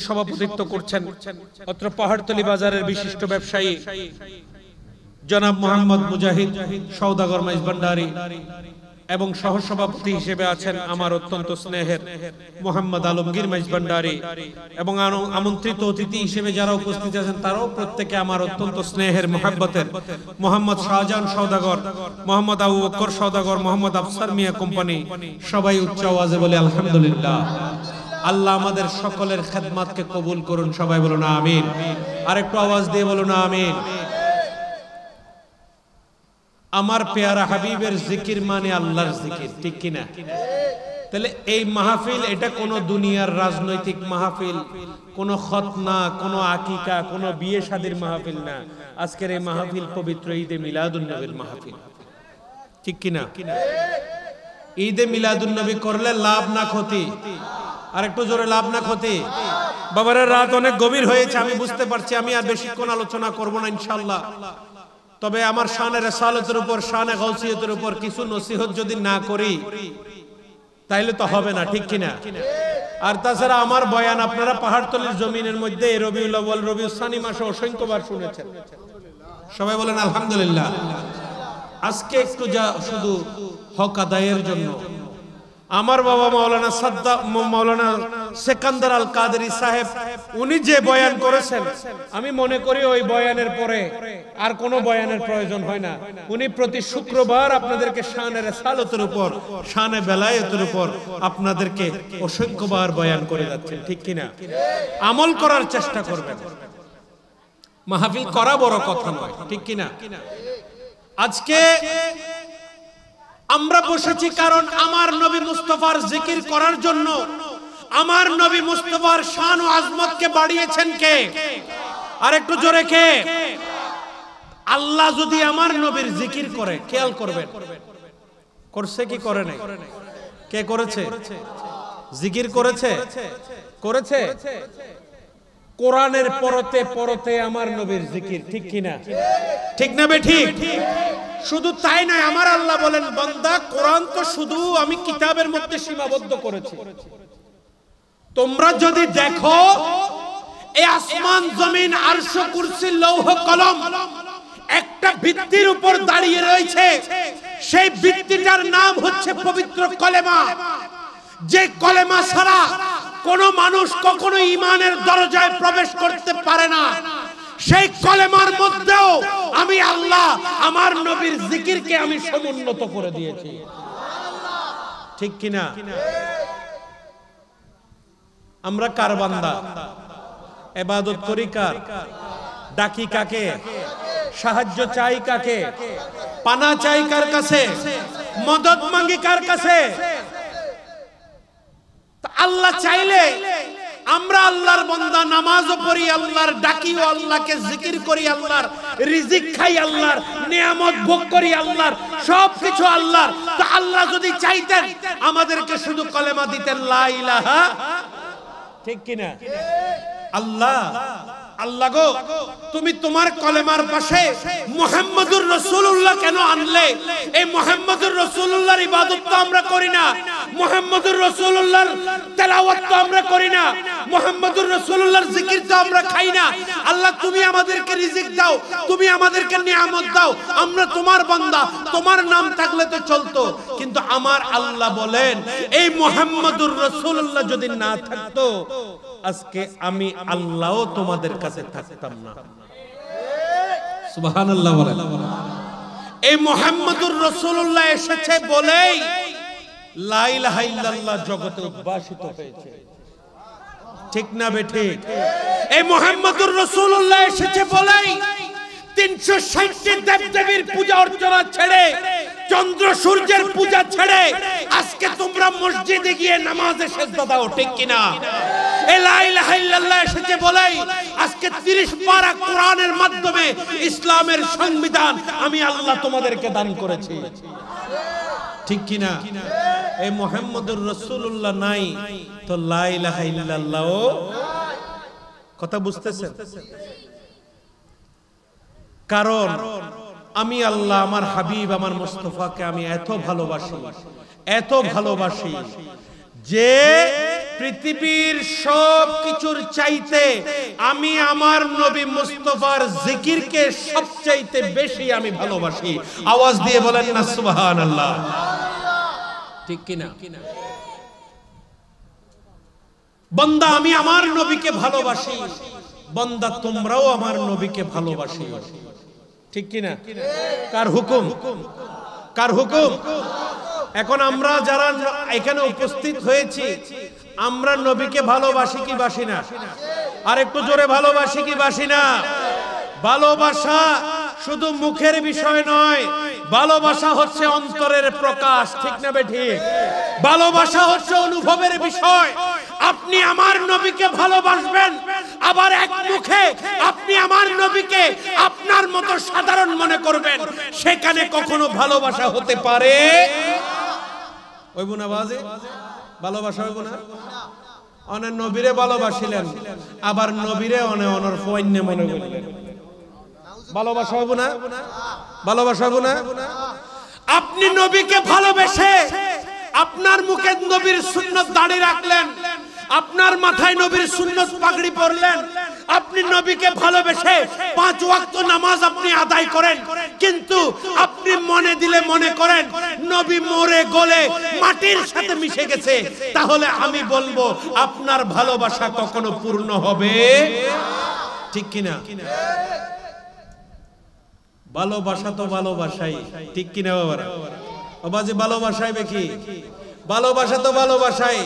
সভাপতিত্ব করছেন অত্র পাহাড়তলী বাজারের বিশিষ্ট ব্যবসায়ী জনাব মোহাম্মদ মুজাহিদ সওদাগর মাইজভান্ডারী এবং সহসভাপতি হিসেবে আছেন আমার অত্যন্ত স্নেহের মোহাম্মদ আলমগীর মাইজভান্ডারী এবং আমন্ত্রিত অতিথি হিসেবে যারা উপস্থিত আছেন তারাও প্রত্যেকে আমার অত্যন্ত স্নেহের মোহাব্বতের মোহাম্মদ শাহজাহান সওদাগর, মোহাম্মদ আবু বকর সওদাগর, মোহাম্মদ আফসার মিয়া কোম্পানি, সবাই উচ্চ আওয়াজে বলে আলহামদুলিল্লাহ। আল্লাহ আমাদের সকলের খেদমতকে কবুল করুন, সবাই বলুন আমিন। আরেকটু আওয়াজ দিয়ে বলুন আমিন। আমার পেয়ারা হাবিবের জিকির মানে আল্লাহর জিকির, ঠিক কিনা? তাহলে এই মাহফিল এটা কোন দুনিয়ার রাজনৈতিক মাহফিল, কোন খতনা, কোন আকিকা, কোন বিয়ে শাদীর মাহফিল না। আজকের এই মাহফিল পবিত্র ঈদে মিলাদুন নবীর মাহফিল, ঠিক কিনা? ঈদে মিলাদুন নবী করলে লাভ না ক্ষতি? আর একটু জোরে, লাভ না ক্ষতি? বাবারা রাত অনেক গভীর হয়েছে, আমি বুঝতে পারছি, আমি আর বেশিক্ষণ আলোচনা করব না ইনশাআল্লাহ। তবে আমার শানে রিসালাতের উপর, শানে গাউসিয়তের উপর কিছু নসিহত যদি না করি তাইলে তো হবে না, ঠিক কিনা? আর তাছাড়া আমার বয়ান আপনারা পাহাড়তলির জমিনের মধ্যে রবিউল আউয়াল, রবিউল সানি মাসে অসংখ্যবার শুনেছেন, সবাই বলেন আলহামদুলিল্লাহ। আজকে একটু যা শুধু হক আদায়ের জন্য আমার বাবা মাওলানা সেকান্দার আল কাদেরী সাহেব উনি যে বয়ান করেছেন, আমি মনে করি ওই বয়ানের পরে আর কোনো বয়ানের প্রয়োজন হয় না। উনি প্রতি শুক্রবার আপনাদেরকে শানে রিসালাতের উপর, শানে বেলায়েতের উপর আপনাদেরকে অসংখ্যবার বয়ান করে যাচ্ছেন, ঠিক কিনা? আমল করার চেষ্টা করবেন। মাহফিল করা বড় কথা নয়, ঠিক কিনা? আজকে আমরা বসেছি কারণ আমার নবী মুস্তাফার জিকির করার জন্য। আমার নবী মুস্তাফার শান ও আজমতকে বাড়িয়েছেন কে? আর একটু জোরে কে? আল্লাহ যদি আমার নবীর জিকির করে, খেয়াল করবেন, করছে কি করে নাই? কে করেছে? জিকির করেছে? করেছে? কোরআনের পরতে পরতে আমার নবীর জিকির, ঠিক কিনা? ঠিক না বে ঠিক? শুধু তাই নয়, আমার আল্লাহ বলেন, বান্দা কোরআন তো শুধু আমি কিতাবের মধ্যে সীমাবদ্ধ করেছি, তোমরা যদি দেখো এই আসমান জমিন আরশ কুরসি লৌহ কলম একটা ভিত্তির উপর দাঁড়িয়ে রয়েছে, সেই ভিত্তিটার নাম হচ্ছে পবিত্র কলেমা। যে কলেমা ছাড়া কোন মানুষ কখনো ঈমানের দরজায় প্রবেশ করতে পারে না। সেই কলেমার মধ্যেও আমি আল্লাহ আমার নবীর জিকিরকে আমি সমুন্নত করে দিয়েছি, ঠিক কিনা? আমরা কার বান্দা? ইবাদত করি কার? ডাকি কাকে? সাহায্য চাই কাকে? পানা চাই কার কাছে? মদত মাগি কার কাছে? আল্লাহ চাইলে আমরা আল্লাহর বান্দা, নামাজও পড়ি আল্লাহর, ডাকিও আল্লাহকে, জিকির করি আল্লাহর, রিজিক খাই আল্লাহর, নিয়ামত ভোগ করি আল্লাহর, সবকিছু আল্লাহর। তো আল্লাহ যদি চাইতেন আমাদেরকে শুধু কলেমা দিতেন, লা ইলাহা, ঠিক কিনা? আল্লাহ আল্লাহ গো, তুমি তোমার কলেমার পাশে মুহাম্মদুর রাসূলুল্লাহ কেন আনলে? এই মুহাম্মদুর রাসূলুল্লাহর ইবাদত তো আমরা করি না, মুহাম্মদুর রাসূলুল্লাহর তেলাওয়াত তো আমরা করি না, মুহাম্মদুর রাসূলুল্লাহর জিকির তো আমরা খাই না। আল্লাহ তুমি আমাদেরকে রিজিক দাও, তুমি আমাদেরকে নিয়ামত দাও, আমরা তোমার বান্দা, তোমার নাম থাকলে তো চলতো। কিন্তু আমার আল্লাহ বলেন, এই মুহাম্মদুর রাসূলুল্লাহ যদি না থাকতো আজকে আমি আল্লাহও তোমাদের কাছে থাকতাম না। সুবহানাল্লাহ বলেন। এই মুহাম্মদুর রাসূলুল্লাহ এসেছে বলেই লা ইলাহা ইল্লাল্লাহ জগতে উদ্ভাসিত হয়েছে, ঠিক না বে ঠিক? এই মুহাম্মদুর রাসূলুল্লাহ এসেছে বলেই 360টি দেবদেবীর পূজা অর্চনা ছেড়ে, চন্দ্র সূর্যের পূজা ছেড়ে আজকে তোমরা মসজিদে গিয়ে নামাজে সিজদা দাও, ঠিক কিনা? এই লা ইলাহা ইল্লাল্লাহ এসেছে বলেই আজকে 30 পারা কোরআনের মাধ্যমে ইসলামের সংবিধান আমি আল্লাহ তোমাদেরকে দান করেছি, ঠিক কিনা? এই মুহাম্মদুর রাসূলুল্লাহ নাই তো লা ইলাহা ইল্লাল্লাহ, কথা বুঝতেছেন? কারণ আমি আল্লাহ, আমার হাবিব, আমার মুস্তাফাকে আমি এত ভালোবাসি, এত ভালোবাসি যে পৃথিবীর সব কিছুর চাইতে আমি আমার নবী মুস্তাফার জিকিরকে সবচাইতে বেশি আমি ভালোবাসি। আওয়াজ দিয়ে বলেন না সুবহানাল্লাহ। ঠিক কিনা? বান্দা আমি আমার নবীকে ভালোবাসি, বান্দা তোমরাও আমার নবীকে ভালোবাসি। ঠিক কিনা? কার হুকুম? কার হুকুম? এখন আমরা যারা এখানে উপস্থিত হয়েছি, আমরা নবীকে ভালোবাসি কি বাসি না? আর একটু জোরে ভালোবাসি কি বাসি না? ভালোবাসা শুধু মুখের বিষয় নয়, ভালোবাসা হচ্ছে অন্তরের প্রকাশ। ঠিক না বেঠিক? ভালোবাসা হচ্ছে অনুভবের বিষয়। আপনি আমার নবীকে ভালোবাসবেন, আবার এক মুখে আপনি আমার নবীকে আপনার মতো সাধারণ মনে করবেন, সেখানে কখনো ভালোবাসা হতে পারে? হইব না বাজে? ভালোবাসা হইব না? অনেক নবীরে ভালোবাসিলেন, আবার নবীরে অনর ফয়ন্য মনে করলেন, ভালোবাসা হইব না? ভালোবাসা হইব না? আপনি নবীকে ভালোবেসে আপনার মুখে নবীর সুন্নত দাড়ি রাখলেন, আপনার মাথায় নবীর সুন্নত পাগড়ি পরলেন, আপনি নবীকে ভালোবেসে 5 ওয়াক্ত নামাজ আপনি আদায় করেন, কিন্তু আপনি মনে দিলে মনে করেন নবী মরে গলে মাটির সাথে মিশে গেছে, তাহলে আমি বলবো আপনার ভালোবাসা কখনো পূর্ণ হবে? ঠিক কিনা? ভালোবাসা তো ভালোবাসাই। ঠিক কিনা বাবারা? বাবাজি ভালোবাসাই কি? ভালোবাসা তো ভালোবাসাই।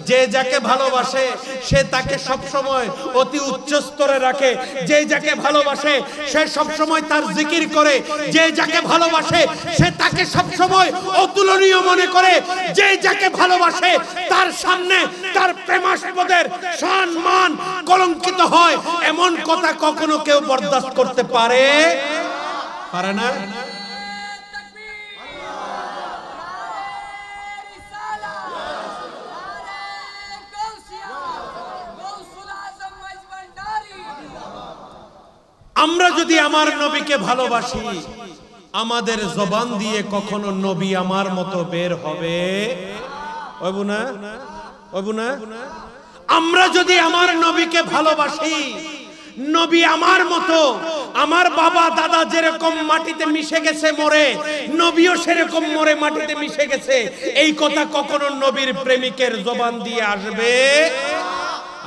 যে যাকে ভালোবাসে সে তাকে সব সময় অতি উচ্চ স্তরে রাখে, যে যাকে ভালোবাসে সে সব সময় তার জিকির করে, যে যাকে ভালোবাসে সে তাকে সব সময় অতুলনীয় মনে করে, যে যাকে ভালোবাসে তার সামনে তার প্রেমাস্পদের সম্মান কলঙ্কিত হয়, এমন কথা কখনো কেউ বরদাস্ত করতে পারে? পারে না? আমরা যদি আমার নবীকে ভালোবাসি, আমাদের জবান দিয়ে কখনো নবী আমার মতো বের হবে? হইব না? হইব না? আমরা যদি আমার নবীকে ভালোবাসি, নবী আমার মতো, আমার বাবা দাদা যেরকম মাটিতে মিশে গেছে মরে, নবীও সেরকম মরে মাটিতে মিশে গেছে, এই কথা কখনো নবীর প্রেমিকের জবান দিয়ে আসবে?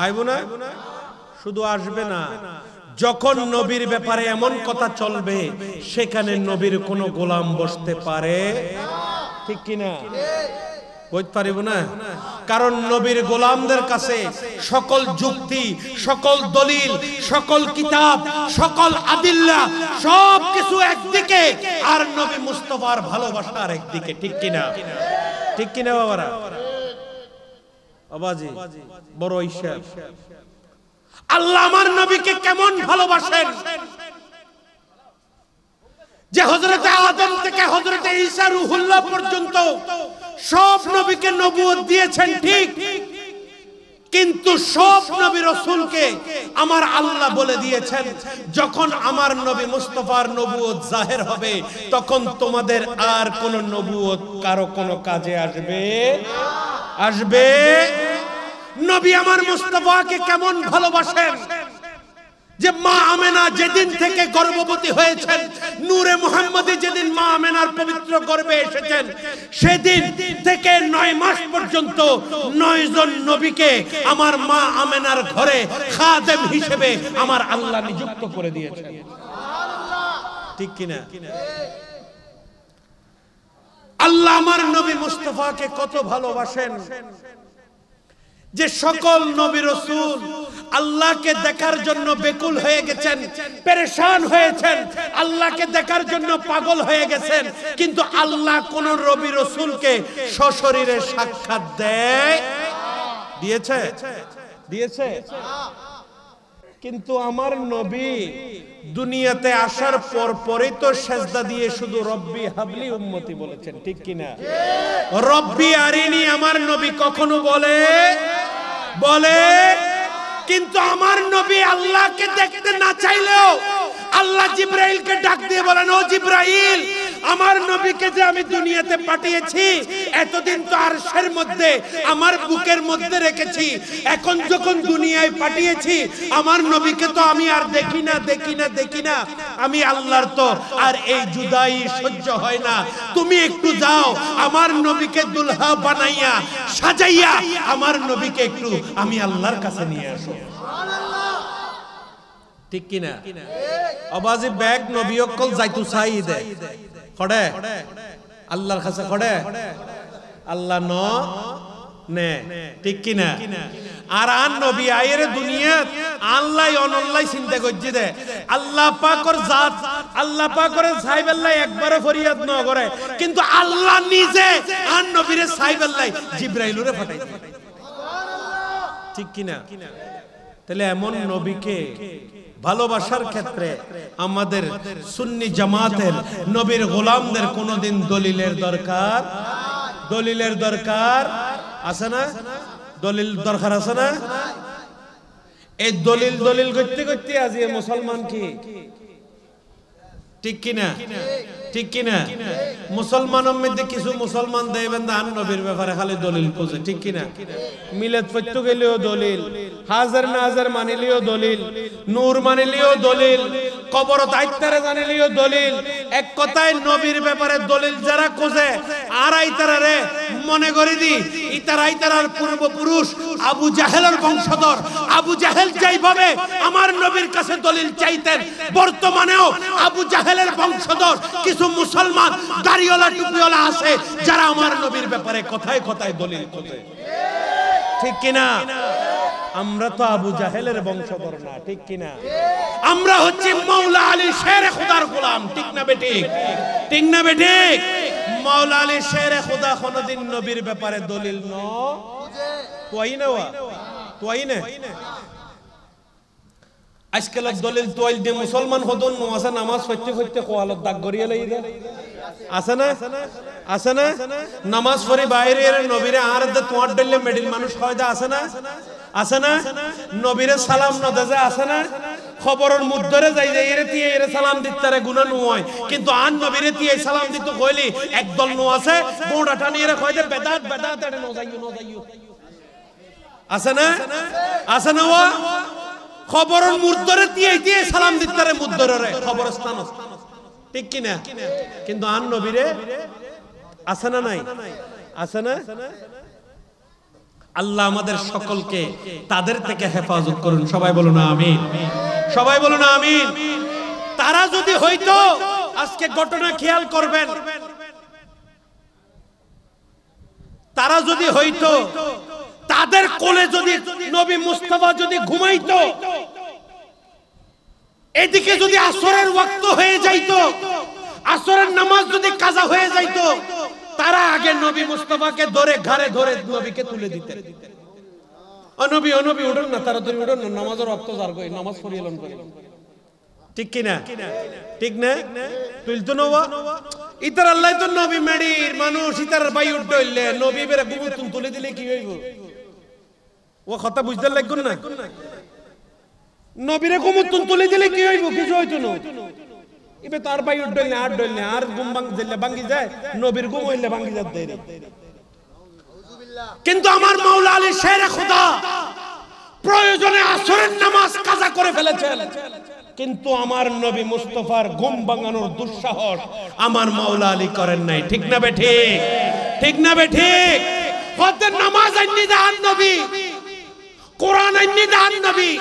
আইব না? শুধু আসবে না, যখন নবীর ব্যাপারে এমন কথা চলবে সেখানে নবীর কোনো গোলাম বসতে পারে? ঠিক কিনা? বলতে পারিব না? কারণ নবীর গোলামদের কাছে সকল যুক্তি, সকল দলিল, সকল কিতাব, সকল আদিল্লা সবকিছু একদিকে, আর নবী মুস্তাফার ভালোবাসা একদিকে। ঠিক কিনা? ঠিক কিনা বাবারা? আবাজি বড় হিসাব। আল্লাহ আমার নবীকে কেমন ভালোবাসেন যে হযরতে আদম থেকে হযরতে ঈসা রূহুল্লাহ পর্যন্ত সব নবীকে নবুয়ত দিয়েছেন, ঠিক, কিন্তু সব নবী রাসূলকে আমার আল্লাহ বলে দিয়েছেন যখন আমার নবী মুস্তাফার নবুয়ত জাহির হবে তখন তোমাদের আর কোন নবুয়ত কারো কোন কাজে আসবে? আসবে? নবী আমার মুস্তাফাকে কেমন ভালোবাসেন যে মা আমেনা যেদিন থেকে গর্ভবতী হয়েছেন, নূরে মুহাম্মদী যেদিন মা আমেনার পবিত্র গর্ভে এসেছেন, সেদিন থেকে 9 মাস পর্যন্ত 9 জন নবীকে আমার মা আমেনার ঘরে খাদেম হিসেবে আমার আল্লাহ নিযুক্ত করে দিয়েছেন। ঠিক কিনা? আল্লাহ আমার নবী মুস্তাফাকে কত ভালোবাসেন যে সকল নবী রাসূল আল্লাহকে দেখার জন্য বেকুল হয়ে গেছেন, পেরেশান হয়েছেন, আল্লাহকে দেখার জন্য পাগল হয়ে গেছেন, কিন্তু আল্লাহ কোন নবী রাসূলকে সশরীরে সাক্ষাৎ দিয়েছে? দিয়েছে? কিন্তু আমার নবী দুনিয়াতে আসার পরই তো সেজদা দিয়ে শুধু রব্বি হাবলি উম্মতি বলেছেন। ঠিক কিনা? রব্বি আরিনি আমার নবী কখনো বলে, কিন্তু আমার নবী আল্লাহকে দেখতে না চাইলেও আল্লাহ জিব্রাইলকে ডাক দিয়ে বলেন, ও জিব্রাইল আমার নবীকে যে আমি দুনিয়াতে পাঠিয়েছি এতদিন তো আরশের মধ্যে আমার বুকের মধ্যে রেখেছি, এখন যখন দুনিয়ায় পাঠিয়েছি আমার নবীকে তো আমি আর দেখি না, আমি আল্লাহর তো আর এই জুদাই সহ্য হয় না। তুমি একটু যাও আমার নবীকে দুলহা বানাইয়া সাজাইয়া আমার নবীকে একটু আমি আল্লাহর কাছে নিয়ে আসো। ঠিক কিনা? আবাজে ব্যাগ নবী অকল যাইতু চাই দে খড়ে আল্লাহর কাছে খড়ে আল্লাহ ন নে, ঠিক কিনা? আর আন নবী আয়ের দুনিয়া আল্লাহ অনল্লাহ চিন্তা করছে দে আল্লাহ পাকর জাত, আল্লাহ পাকর সাইবাল্লাহ একবারও ফরিয়াদ ন করে, কিন্তু আল্লাহ নিজে আন নবীরে সাইবাল্লাহ জিবরাইলুরে পাঠাই দেয়। ঠিক কিনা? তাহলে এমন নবীকে ভালোবাসার ক্ষেত্রে আমাদের সুন্নি জামাতের নবীর গোলামদের কোনদিন দলিলের দরকার আছে না? দলিল দরকার আছে না? এই দলিল করতে করতে আজ মুসলমান কি ঠিক কিনা? মুসলমানের মধ্যে কিছু মুসলমান দেবেন আন নবীর ব্যাপারে খালি দলিল খোঁজে, ঠিক কিনা? মিলাদ পড়তে গেলেও দলিল, হাজার নাজার মানিলেও দলিল, নূর মানিলেও দলিল, কবর দায়িত্বে জানিলেও দলিল। এক কথায় নবীর ব্যাপারে দলিল যারা খোঁজে আর আইতারে মনে করি দি ইতারার পূর্বপুরুষ আবু জাহেলের বংশধর। আবু জাহেল যেইভাবে আমার নবীর কাছে দলিল চাইতেন, বর্তমানেও আবু জাহেলের বংশধর কিছু মুসলমান দাড়িওয়ালা টুপিওয়ালা আছে যারা আমার নবীর ব্যাপারে কথায় কথায় দলিল খোঁজে, ঠিক কিনা? আমরা তো আবু জাহেলের বংশধর না, ঠিক কিনা? আমরা হচ্ছে মাওলা আলী শেরে খোদার গোলাম, ঠিক না বেঠিক? ঠিক না বেঠিক? মাওলা আলী শেরে খোদা কোনদিন নবীর ব্যাপারে দলিল ন তোয়াই না আজকাল দলিল তোয়াইল দিয়ে মুসলমান হদন আছে নামাজ পড়তে কোয়ালত দাগ গড়িয়ে লই দে আছে না? নামাজ পড়ি বাইরে নবীরে আর দে তোয়ার ডলে মেডিল মানুষ কয়দা আছে না? নবীরে সালাম ন দে আছে না? খবরের মুদ্দরে যাই এরে তিয়া এরে সালাম দিতারে গুনাহ নয়, কিন্তু আন নবীরে তিয়া সালাম দিত কইলি একদল নো আছে বোড়া টানি এরে কয়দে বেদাত এরে ন যাইও আছে না? ওয়া খবরের মুদ্দরে তিয়া সালাম দিতারে মুদ্দরে খবরস্থান, ঠিক কিনা? কিন্তু আন নবীরে আছে না নাই? আছে না? আল্লাহ আমাদের সকলকে তাদের থেকে হেফাজত করুন। সবাই বলুন আমিন, সবাই বলুন আমিন। তারা যদি হইতো, আজকে ঘটনা খেয়াল করবেন, তারা যদি হইতো, তাদের কোলে যদি নবী মুস্তাফা যদি ঘুমাইতো, এদিকে যদি আসরের ওয়াক্ত হয়ে যাইতো, আসরের নামাজ যদি কাজা হয়ে যাইতো, তারা আগে নবী মুস্তাফাকে ধরে ঘাড়ে ধরে নবীকে তুলে দিতেন। ও নবী উঠুন না, তাড়াতাড়ি উঠুন না, নামাজের ওয়াক্ত যার কই নামাজ পড়িলেন করে, ঠিক কিনা? ঠিক না? তুলতো নওয়া ইতার আল্লাহ তো নবী মেডির মানুষ ইতার ভাই উঠলে নবী বেরে গুবুত তুলে দিলে কি হইব? ও কথা বুঝতে লাগবে না? নবীরে গুবুত তুলে দিলে কি হইব? কিছু হইতো না। ইবে তার ভাই উঠলে আর গুম ভাঙ্গি যায়, নবীর গুম হইলে ভাঙ্গি যায় দেরি। কিন্তু আমার মাওলা আলী শেরে খোদা প্রয়োজনে আসরের নামাজ কাজা করে ফেলেছেন, কিন্তু আমার নবী মুস্তাফার ঘুম ভাঙানোর দুঃসাহস আমার মাওলা আলী করেন নাই, ঠিক না বেঠিক? ঠিক না বেঠিক? হতে নামাজ আইনি দেন নবী, কোরআন আইনি দেন নবী,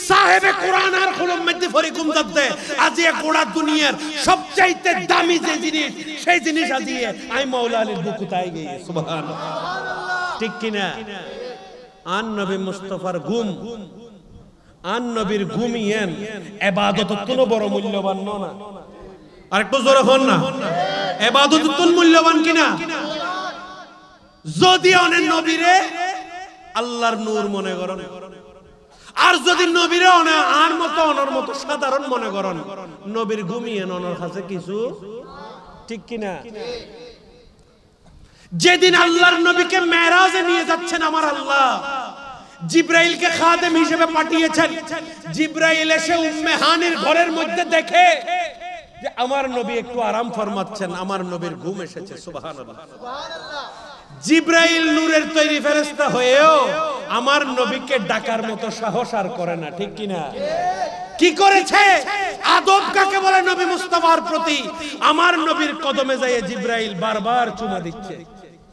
সাহেবে কোরআন আর খুলুম মধ্যে ফরি ঘুম যাচ্ছে। আজ এ গোড়া দুনিয়ার সবচাইতে দামি যে জিনিস, সেই জিনিস আজিয়ে আই মাওলা আলীর বুকুতাই গিয়ে সুবহানাল্লাহ, ঠিক কিনা? আন নবী মুস্তাফার ঘুম, আন নবীর ঘুমিয়েন ইবাদত তুন বড় মূল্যবান না? আর একটু জোরে হন না, ইবাদত তুন মূল্যবান কিনা? যদি অনেক নবীরে আল্লাহর নূর মনে করেন, আর যদি নবীরে আর মতো অনর মতো সাধারণ মনে করেন, নবীর ঘুমিয়েন অনর কাছে কিছু, ঠিক কিনা? যেদিন আল্লাহর নবীকে মেরাজে নিয়ে যাচ্ছেন আমার আল্লাহ, জিব্রাইলকে খাদেম হিসেবে পাঠিয়েছেন। জিব্রাইল এসে উম্মে হানির ঘরের মধ্যে দেখে যে আমার নবী একটু আরাম ফরমাচ্ছেন, আমার নবীর ঘুম এসেছে। সুবহানাল্লাহ। জিব্রাইল নূরের তৈরি ফেরেশতা হয়েও আমার নবীকে ডাকার মতো সাহস আর করে না, ঠিক কিনা? কি করেছে? আদব কাকে বলে নবী মুস্তাফার প্রতি? আমার নবীর কদমে যায় জিব্রাইল বারবার চুমা দিচ্ছে।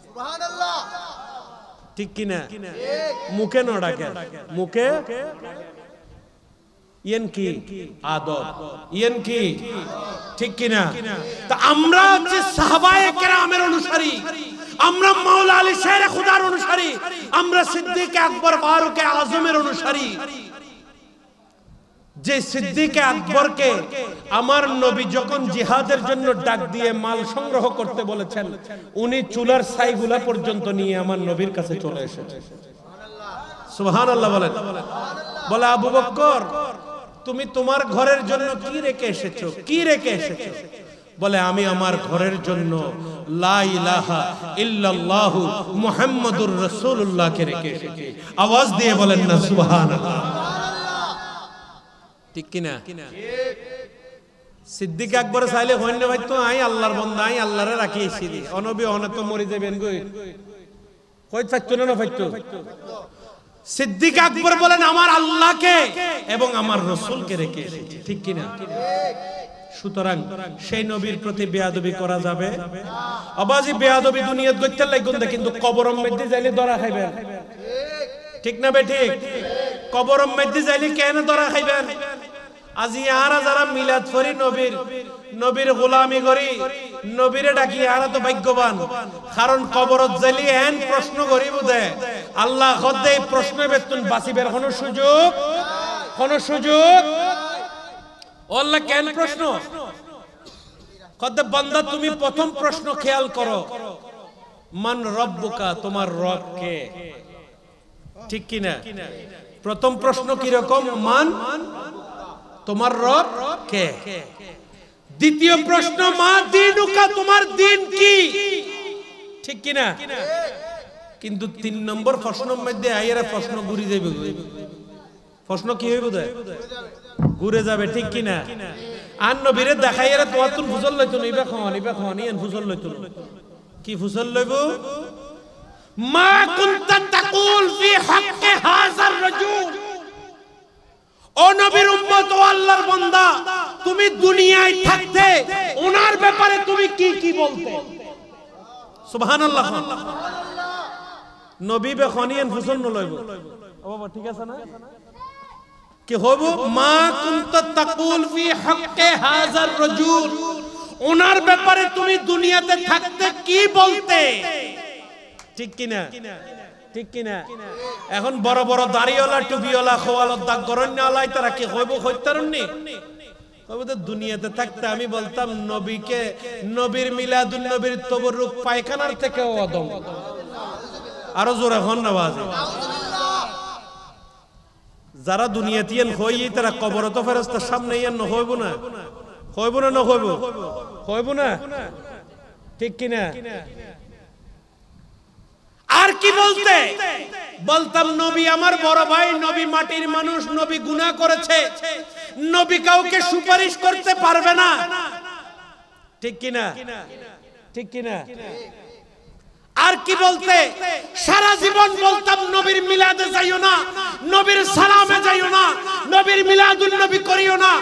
সুবহানাল্লাহ, ঠিক কিনা? মুখে না ডাকে, মুখে ইয়েন কি আদব, ইয়েন কি, ঠিক কিনা? তা আমরা যে সাহাবায়ে কেরামের অনুসারী, আমরা মাওলা আলী শের খুদার অনুসারী, আমরা সিদ্দিক আকবর ফারুক আজমের অনুসারী। যে সিদ্দিক আকবরকে আমার নবী যখন জিহাদের জন্য ডাক দিয়ে মাল সংগ্রহ করতে বলেছেন, উনি চুলার ছাইগুলা পর্যন্ত নিয়ে আমার নবীর কাছে চলে এসেছে। সুবহানাল্লাহ বলেন। বলে আবু বকর, তুমি তোমার ঘরের জন্য কি রেখে এসেছো? কি রেখে এসেছো? বলে আমি আমার ঘরের জন্য লা ইলাহা ইল্লাল্লাহু মুহাম্মাদুর রাসূলুল্লাহ কে রেখে এসেছি। আওয়াজ দিয়ে বলেন না সুবহানাল্লাহ। ঠিক কিনা? সিদ্দিক আকবর চাইলে হইনে ভাই তো আই আল্লাহর বান্দা, আই আল্লাহরে রাখি এসেছি, অনবী অনে তো মরি যাবেন গই, কই ফাইতো না ফাইতো। সিদ্দিক আকবর বলেন আমার আল্লাহকে এবং আমার রাসূলকে রেখে এসেছি, ঠিক কিনা? সুতরাং সেই নবীর প্রতি বেয়াদবি করা যাবে? আবাজি বেয়াদবি দুনিয়াত গইতে লাগুন দে, কিন্তু কবরের মধ্যে যাইলে ধরা খাইবেন, ঠিক না বে ঠিক? কবরের মধ্যে যাইলে কেন ধরা খাইবেন? আজি আরা যারা মিলাদ করি নবীর গোলামি করি, নবীরে ডাকি, আরা তো ভাগ্যবান। কারণ কবরত যাইলে এন প্রশ্ন করিব দে, আল্লাহ খদ্দে এই প্রশ্নের বেতন বাঁচিবের কোন সুযোগ আল্লাহ কেন প্রশ্ন কদ্দে বান্দা, তুমি প্রথম প্রশ্ন খেয়াল করো, মান রব্বুকা, তোমার রব কে, ঠিক কিনা? প্রথম প্রশ্ন কি রকম? মান, তোমার রব কে। দ্বিতীয় প্রশ্ন মা দীনুকা, তোমার দিন কি, ঠিক কিনা? কিন্তু ৩ নম্বর প্রশ্নের মধ্যে আইয়ারা প্রশ্ন ঘুরে যাবে। প্রশ্ন কি হইব? ঘুরে যাবে, ঠিক কিনা? আর নবীরে দেখাইয়ারা তোমার তুন ফুসল লইতো, ইবা খাওয়ান ইয়ান ফুসল লইতো। কি ফুসল লইব? মা কুনতা তাকুল ফি হাক্কি হাযার রাজুল, ও নবীর উম্মত, ও আল্লাহর বান্দা, তুমি দুনিয়ায় থাকতে ওনার ব্যাপারে তুমি কি বলতে? সুবহানাল্লাহ। নবী বে খনিয়ান ফুসল ন লইব, ও বাবা ঠিক আছে না? কি হইব? মা কুনতা তাকুল ফি হাক্কি হাযার রাজুল, ওনার ব্যাপারে তুমি দুনিয়াতে থাকতে কি বলতে, ঠিক কিনা? ঠিক কিনা? এখন বড় বড় দাড়িওয়ালা টুপিওয়ালা খোয়ালত দাগ গরণ্যওয়ালা তারা কি হইব? হইতারনি কইব তো দুনিয়াতে থাকতে আমি বলতাম নবীকে, নবীর মিলাদুন নবীর তবরুক পায়খানার থেকে অদম। আরো জোরে হন না বাজে। যারা দুনিয়াতিয়ান হই তারা কবরত ফেরেশতার সামনে ইয়ান ন হইব না, হইব না, না হইব, হইব না, ঠিক কিনা? আর কি বলতে? বলতাম নবী আমার বড় ভাই, নবী মাটির মানুষ, নবী গুনাহ করেছে, নবী কাউকে সুপারিশ করতে পারবে না, ঠিক কিনা? ঠিক কিনা? আর কি বলতে? সারা জীবন বলতাম নবীর মিলাদে যাইও না, নবীর সালামে যাইও না, নবীর মিলাদুন নবী করিও না,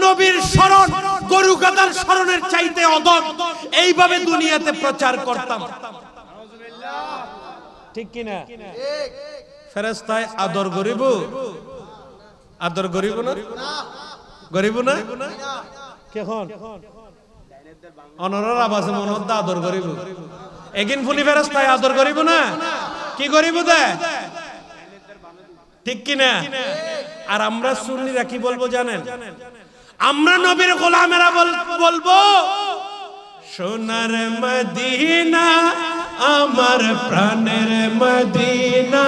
নবীর শরণ গরু গাদার শরণের চাইতে অদম। এইভাবে দুনিয়াতে প্রচার করতাম, ঠিক কিনা? ফেরেশতায় আদর করিব, আদর করিব না, করিব না? কেখন অনরর আবাসে মনত আদর করিব, এগিন ফুলি ফেরেশতায় আদর করিব না, কি করিব দে, ঠিক কিনা? আর আমরা সুন্নিরা কি বলবো জানেন? আমরা নবীর গোলামেরা বলবো, সোনার মদিনা আমার প্রাণের মদিনা,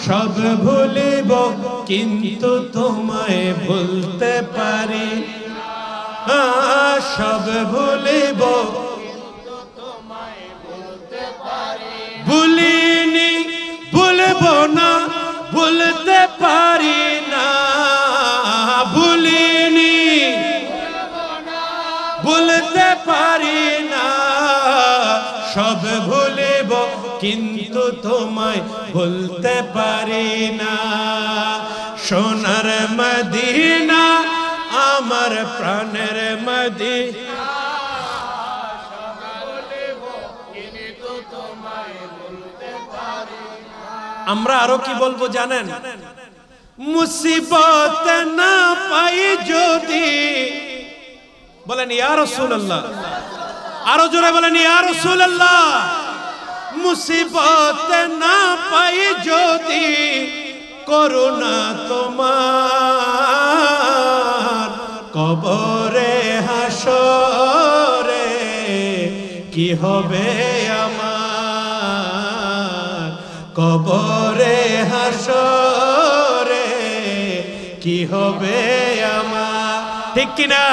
সব ভুলিব কিন্তু তোমায় ভুলতে পারি, সব ভুলিব ভুলিনি, ভুলব না, ভুলতে পারি না, ভুলিনি, কিন্তু তোমায় ভুলতে পারি না। সোনার মদিনা আমার প্রাণের মদিনা, আমরা আরো কি বলবো জানেন? মুসিবত না পাই যদি, বলেন ইয়া রাসূলুল্লাহ, আরো জোরে বলেন ইয়া রাসূলুল্লাহ। মুসিবত না পাই যদি করুণা তোমার, কবরে হাসরে কি হবে আমার, কবরে হাসরে কি হবে আমার, ঠিক কিনা?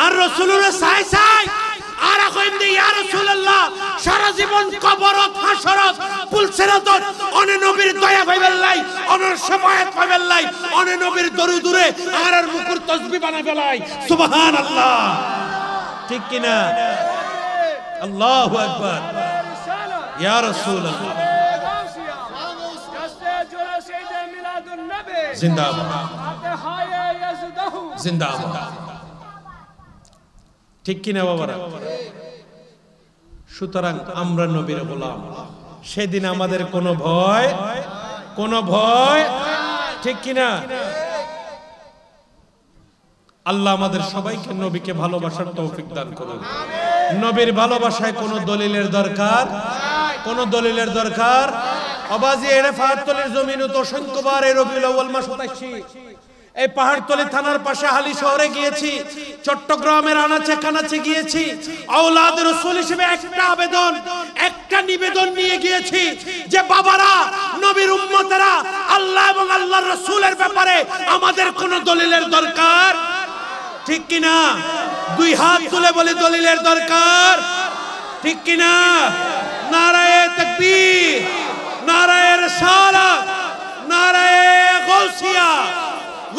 আর রাসূলুল্লাহ সাই সাই আর কইম দি ইয়া রাসূলুল্লাহ, সারা জীবন কবরত হাসরত পুলসিরাত অনে নবীর দয়া পাইবেন লাই, অনর শাফায়াত পাইবেন লাই, অনে নবীর দরুদুরে আর মুকুর তাসবিহ বানাই ফেলাই। সুবহানাল্লাহ, ঠিক কিনা? আল্লাহু আকবার, ইয়া রাসূলুল্লাহ জিন্দাবাদ, জিন্দাবাদ, ঠিক কিনা বাবারা? সুতরাং আমরা নবীর গোলাম, সেদিন আমাদের কোনো ভয়, কোনো ভয়, ঠিক কিনা? আল্লাহ আমাদের সবাইকে নবীকে ভালোবাসার তৌফিক দান করুন। নবীর ভালোবাসায় কোনো দলিলের দরকার, কোনো দলিলের দরকার। অবাজি এর পাহাড়তলির জমিনে তো অসংখ্যবার এই রবিউল আউয়াল মাস ৮৮ এই পাহাড়তলি থানার পাশে হালি শহরে গিয়েছি, চট্টগ্রামের আনাচে কানাচে গিয়েছি। আওলাদ রাসূল হিসেবে একটা আবেদন, একটা নিবেদন নিয়ে গিয়েছি যে বাবারা, নবীর উম্মতেরা, আল্লাহ এবং আল্লাহর রাসূলের ব্যাপারে আমাদের কোনো দলিলের দরকার, ঠিক কিনা? দুই হাত তুলে বলি দলিলের দরকার, ঠিক কিনা? নারায়ে তাকবীর, নারায়ে রিসালাত, নারায়ে গাউসিয়া,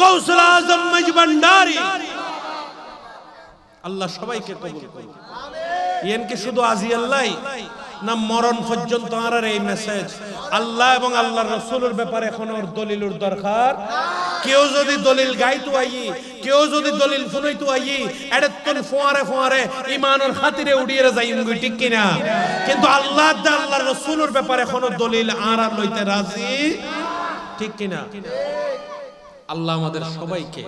গাউসুল আজম মজবন্ডারি। আল্লাহ সবাইকে কবুল করুন। এনকে শুধু আজি আল্লাহ না, মরণ পর্যন্ত আর এই মেসেজ, আল্লাহ এবং আল্লাহর রাসূলের ব্যাপারে এখন ওর দলিলের দরকার। কেউ যদি দলিল গাইতো আই, কেউ যদি দলিল শুনাইতো আই, এডতন ফোয়ারে ফোয়ারে ঈমানের খাতিরে উড়িয়ে যাইম, ঠিক কিনা? কিন্তু আল্লাহ আল্লাহর রাসূলের ব্যাপারে এখন দলিল আর লইতে রাজি, ঠিক কিনা? আল্লাহ আমাদের সবাইকে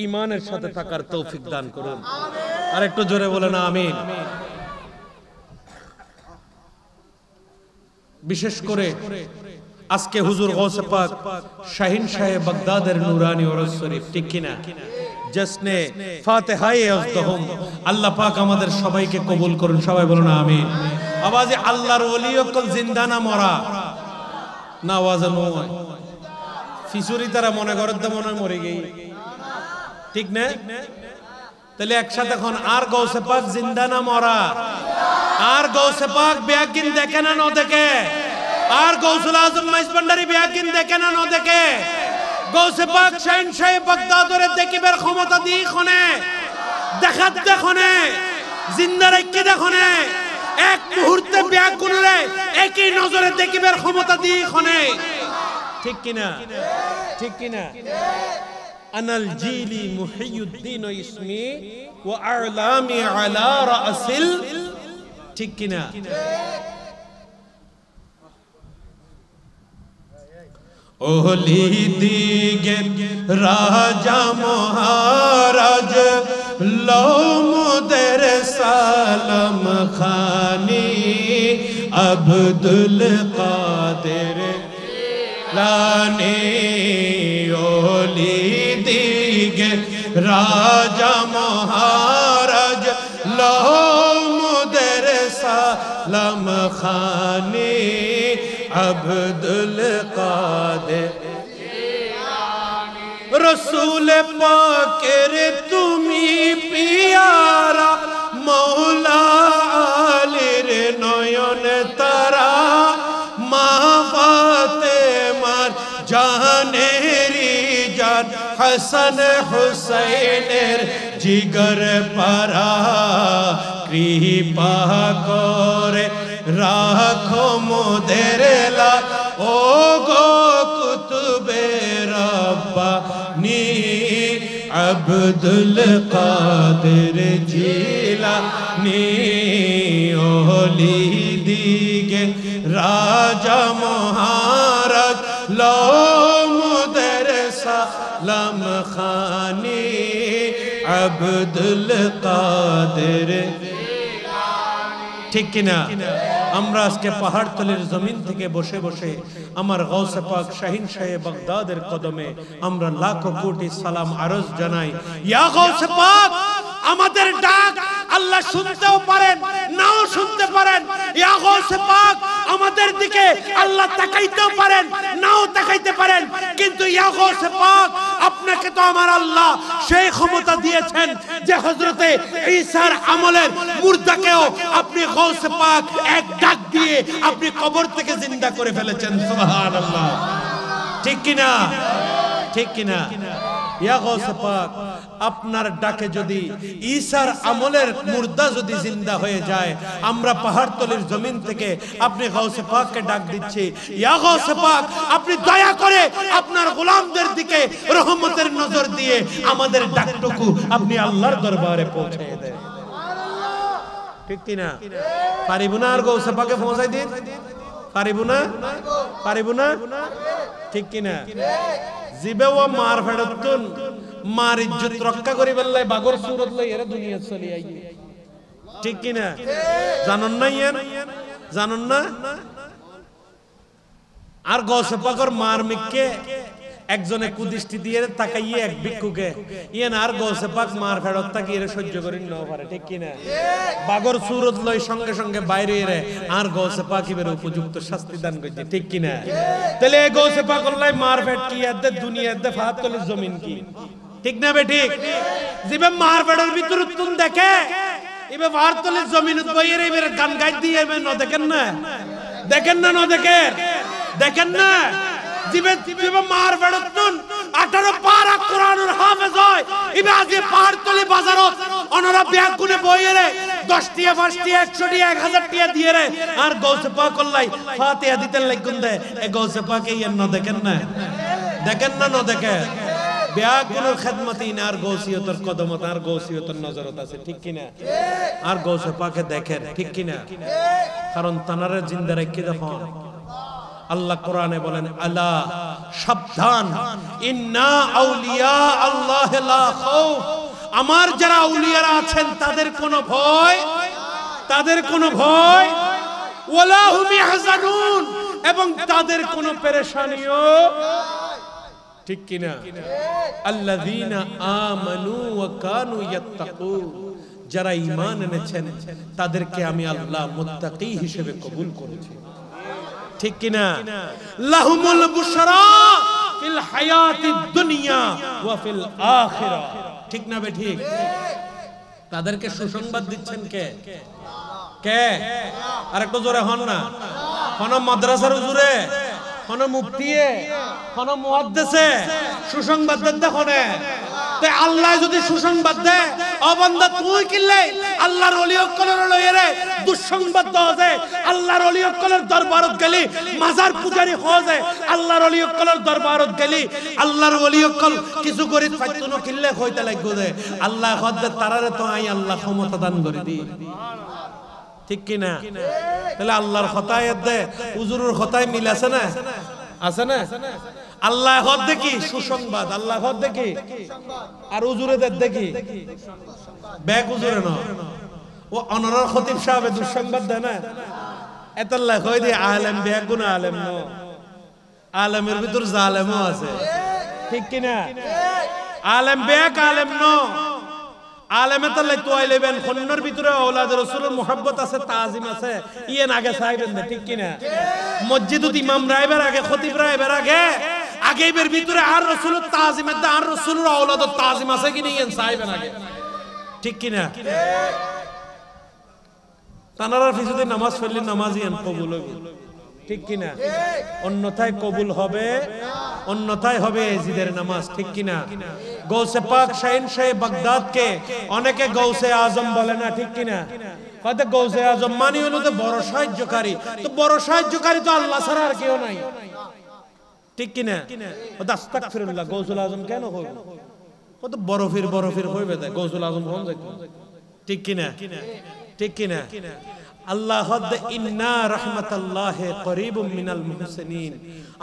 ঈমানের সাথে থাকার তৌফিক দান করুন। আর একটু জোরে বলেন আমিন। বিশেষ করে আজকে হুজুর গৌসে পাক শাহিন শাহে বাগদাদের নুরানি ওরস শরীফ, ঠিক কিনা? জশ্নে ফাতিহায়ে আজদহুম, আল্লাহ পাক আমাদের সবাইকে কবুল করুন। সবাই বলুন আমিন। আওয়াজে আল্লাহর ওলি অকল জিন্দা না মরা? না আওয়াজে নয়, ফিসুরি তারা মনে করেন তো মনে মরে গই, ঠিক না? তাহলে একসাথে এখন আর গৌসে পাক জিন্দা না মরা? আর গৌসে পাক বেয়াকিন দেখে না ন দেখে? আর গৌসুল আজম মজবন্ডারি বেয়াকিন দেখে না ন দেখে? গৌসে পাক শাহিন শাহে বাগদাদের দেখিবার ক্ষমতা দি খনে দেখাত দেখনে জিন্দা রাখতে দেখনে এক মুহূর্তে বেয়াকুনরে একই নজরে দেখিবার ক্ষমতা দি খনে, ঠিক কিনা? ঠিক কিনা? আনাল জিলি মুহিউদ্দিন ইসমি ওয়া আ'লামি আলা রাসিল, ঠিক কিনা? ওলি দিগে রাজা মহারাজ লোমদের সালাম খানি আব্দুল কাদের লানি। ওলি দিগে রাজা মহারাজ লোমদের সালাম খানি আব্দুল কাদের রসুল পাকের তুমি পিয়ারা মৌলা আলীর নয়ন তারা মা ফাতেমার জানেরি জান হাসান হুসাইনের জিগর পারা কৃপা করে রাখো মোদের লা ও গো কুতুবে রব্বানি আব্দুল কাদের জিলানী ওলি দিগে রাজা মহারাজ লো মোদের সালাম খানি আব্দুল কাদের। ঠিক কিনা? আমরা আজকে পাহাড়তলির জমিন থেকে বসে বসে আমার গৌসে পাক শাহিন শাহে বাগদাদের কদমে আমরা লাখো কোটি সালাম আরজ জানাই। ইয়া গৌসে পাক, আমাদের ডাক আল্লাহ শুনতেও পারেন, নাও শুনতে পারেন। ইয়া গৌসে পাক, আমাদের দিকে আল্লাহ তাকাইতেও পারেন, নাও তাকাইতে পারেন। কিন্তু ইয়া গৌসে পাক, আপনাকে তো আমার আল্লাহ সেই ক্ষমতা দিয়েছেন যে হযরতে ঈসার আমলের মুর্দাকেও আপনি গৌসে পাক এক ডাক দিয়ে আপনি কবর থেকে জিন্দা করে ফেলেছেন। সুবহানাল্লাহ। ঠিক কিনা? ঠিক কিনা? ইয়া গৌসে পাক, আপনার ডাকে যদি ঈসার আমলের মুর্দা যদি জিন্দা হয়ে যায়, আমরা পাহাড়তলির জমিন থেকে আপনি গৌসে পাককে ডাক দিচ্ছি। ইয়া গৌসে পাক, আপনি দয়া করে আপনার গোলামদের দিকে রহমতের নজর দিয়ে আমাদের ডাকটুকু আপনি আল্লাহর দরবারে পৌঁছে দেন। ঠিক কিনা? পারিব না আর গৌসে পাকে পৌঁছাই দিন? পারিব না? পারিব না? ঠিক কিনা? জিবে ও মার ফেরতুন মার ইজ্জত রক্ষা করিবার লাই বাগর সুরত লই এরা দুনিয়া চলি আই। ঠিক কিনা? জানন না? ইয়ান জানন না? আর গৌসে পাকর মার মিককে একজনে কুদৃষ্টি দিয়ে তাকাইয়ে এক ভিক্ষুকে ইয়ান আর গৌসে পাক মার ফেরত তাকি এরা সহ্য করি না পারে। ঠিক কিনা? বাগর সুরত লই সঙ্গে সঙ্গে বাইরে এরে আর গৌসে পাক এর উপযুক্ত শাস্তি দান করছে। ঠিক কিনা? তাহলে এই গৌসে পাক লাই মার ফেট কি এদে দুনিয়া এদে ফাতলে জমিন কি? ঠিক না বে? ঠিক। জিবে মার ফেটের ভিতর তুন দেখে এবে ফাতলে জমিন বইয়ের এর গান গাই দিয়ে ন দেখেন না? দেখেন না? ন দেখেন? দেখেন না? জিবে জিবে মার ফেটতুন 18 পারা কোরআনের হাফেজ হয় ইবে আজে পাহাড়তলি বাজারত অনরা ব্যাগুনে বইয়েরে 10 টিয়া 5 টিয়া 100 টিয়া 1000 টিয়া দিয়ে রে আর গৌসে পাক লাই ফাতিহা দিতে লাগুন দে। এ গৌসে পাক এই ন দেখেন না? দেখেন না? ন দেখে ব্যাগুনের খিদমতি না আর গৌসিয়তের কদমত আর গৌসিয়তের নজরত আছে। ঠিক কিনা? আর গৌসে পাকে দেখেন। ঠিক কিনা? কারণ তানারে জিন্দা রাখি দেখুন আল্লাহ কোরআনে বলেন, আলা সাবধান, ইন্না আউলিয়া আল্লাহ লা খাউফ, আমার যারা আউলিয়ারা আছেন তাদের কোনো ভয়, তাদের কোনো ভয়, ওয়ালা হুম ইয়াহজানুন, এবং তাদের কোনো পেরেশানিও। ঠিক কিনা? আল্লাযীনা আমানু ওয়া কানু ইয়াত্তাকুন, যারা ঈমান এনেছেন তাদেরকে আমি আল্লাহ মুত্তাকি হিসেবে কবুল করেছি। ঠিক কিনা? লাহুমুল বুশরা ফিল হায়াতিদ দুনিয়া ওয়া ফিল আখিরা। ঠিক না বে? ঠিক। তাদেরকে সুসংবাদ দিচ্ছেন কে? কে? আরেকটু জোরে হন না। কোন মাদ্রাসার হুজুরে, কোন মুফতিয়ে, কোন মুহাদ্দিসে সুসংবাদ দেন দেখনে? তে আল্লাহ যদি সুসংবাদ দেয়, ও বান্দা তুই কিল্লে আল্লাহর ওলি হকলের লইরে দুঃসংবাদ দাও যে আল্লাহর ওলি হকলের দরবারত গেলি মাজার পূজারি হও যে আল্লাহর ওলি হকলের দরবারত গেলি আল্লাহর ওলি হকল কিছু করি ফাইতুনো কিল্লে কইতে লাগবো যে আল্লাহ হদ্দে তারারে তো আই আল্লাহ ক্ষমতা দান করে দি। ঠিক কি না? তাহলে আল্লাহর কথায় দে হুজুরের কথায় মিল আছে না? আছে না? আল্লাহ হদ দেখি সুসংবাদ, আল্লাহ হদ দেখি আর হুজুরেদের দেখি ব্যাগ হুজুরে না ও অনরার খতিব সাহেব দুঃসংবাদ দেয় না? এতল্লাহ কই দি আলেম ব্যাগ গুণ আলেম ন, আলেমের ভিতর জালেমও আছে। ঠিক কি না? আলেম ব্যাগ আলেম ন, আলেমে তাল্লাই তোয়াই লেবেন খন্নর ভিতরে আওলাদ রাসূলের মুহাব্বত আছে, তাজিম আছে, ইয়েন আগে চাইবেন না। ঠিক কি না? মসজিদত ইমাম রাইবের আগে, খতিব রাইবের আগে আগে এর ভিতরে আর রাসূলের তাজিমের দা আর রাসূলের আওলাদের তাজিম আছে কি ইয়েন চাইবেন আগে। ঠিক কি না? তানারার পিছনে নামাজ পড়লে নামাজ ইয়ান কবুল হবে। ঠিক কি না? অন্যথায় কবুল হবে অন্যথায় হবে এজিদের নামাজ, ঠিক কিনা? গৌসে পাক শাহিন শাহ বাগদাদকে অনেকে গৌসে আজম বলে না, ঠিক কিনা? কয়টা গৌসে আজম মানে হলো তো বড় সাহায্যকারী, তো বড় সাহায্যকারী তো আল্লাহ ছাড়া আর কেউ নাই, ঠিক কিনা? আস্তাগফিরুল্লাহ, গৌসুল আজম কেন হইব? কত বরফির হইবে তাই গৌসুল আজম কোন যাইতো, ঠিক কিনা? ঠিক কিনা? আল্লাহ হদ ইন্না রাহমাতাল্লাহি করিবুম মিনাল মুহসিনিন,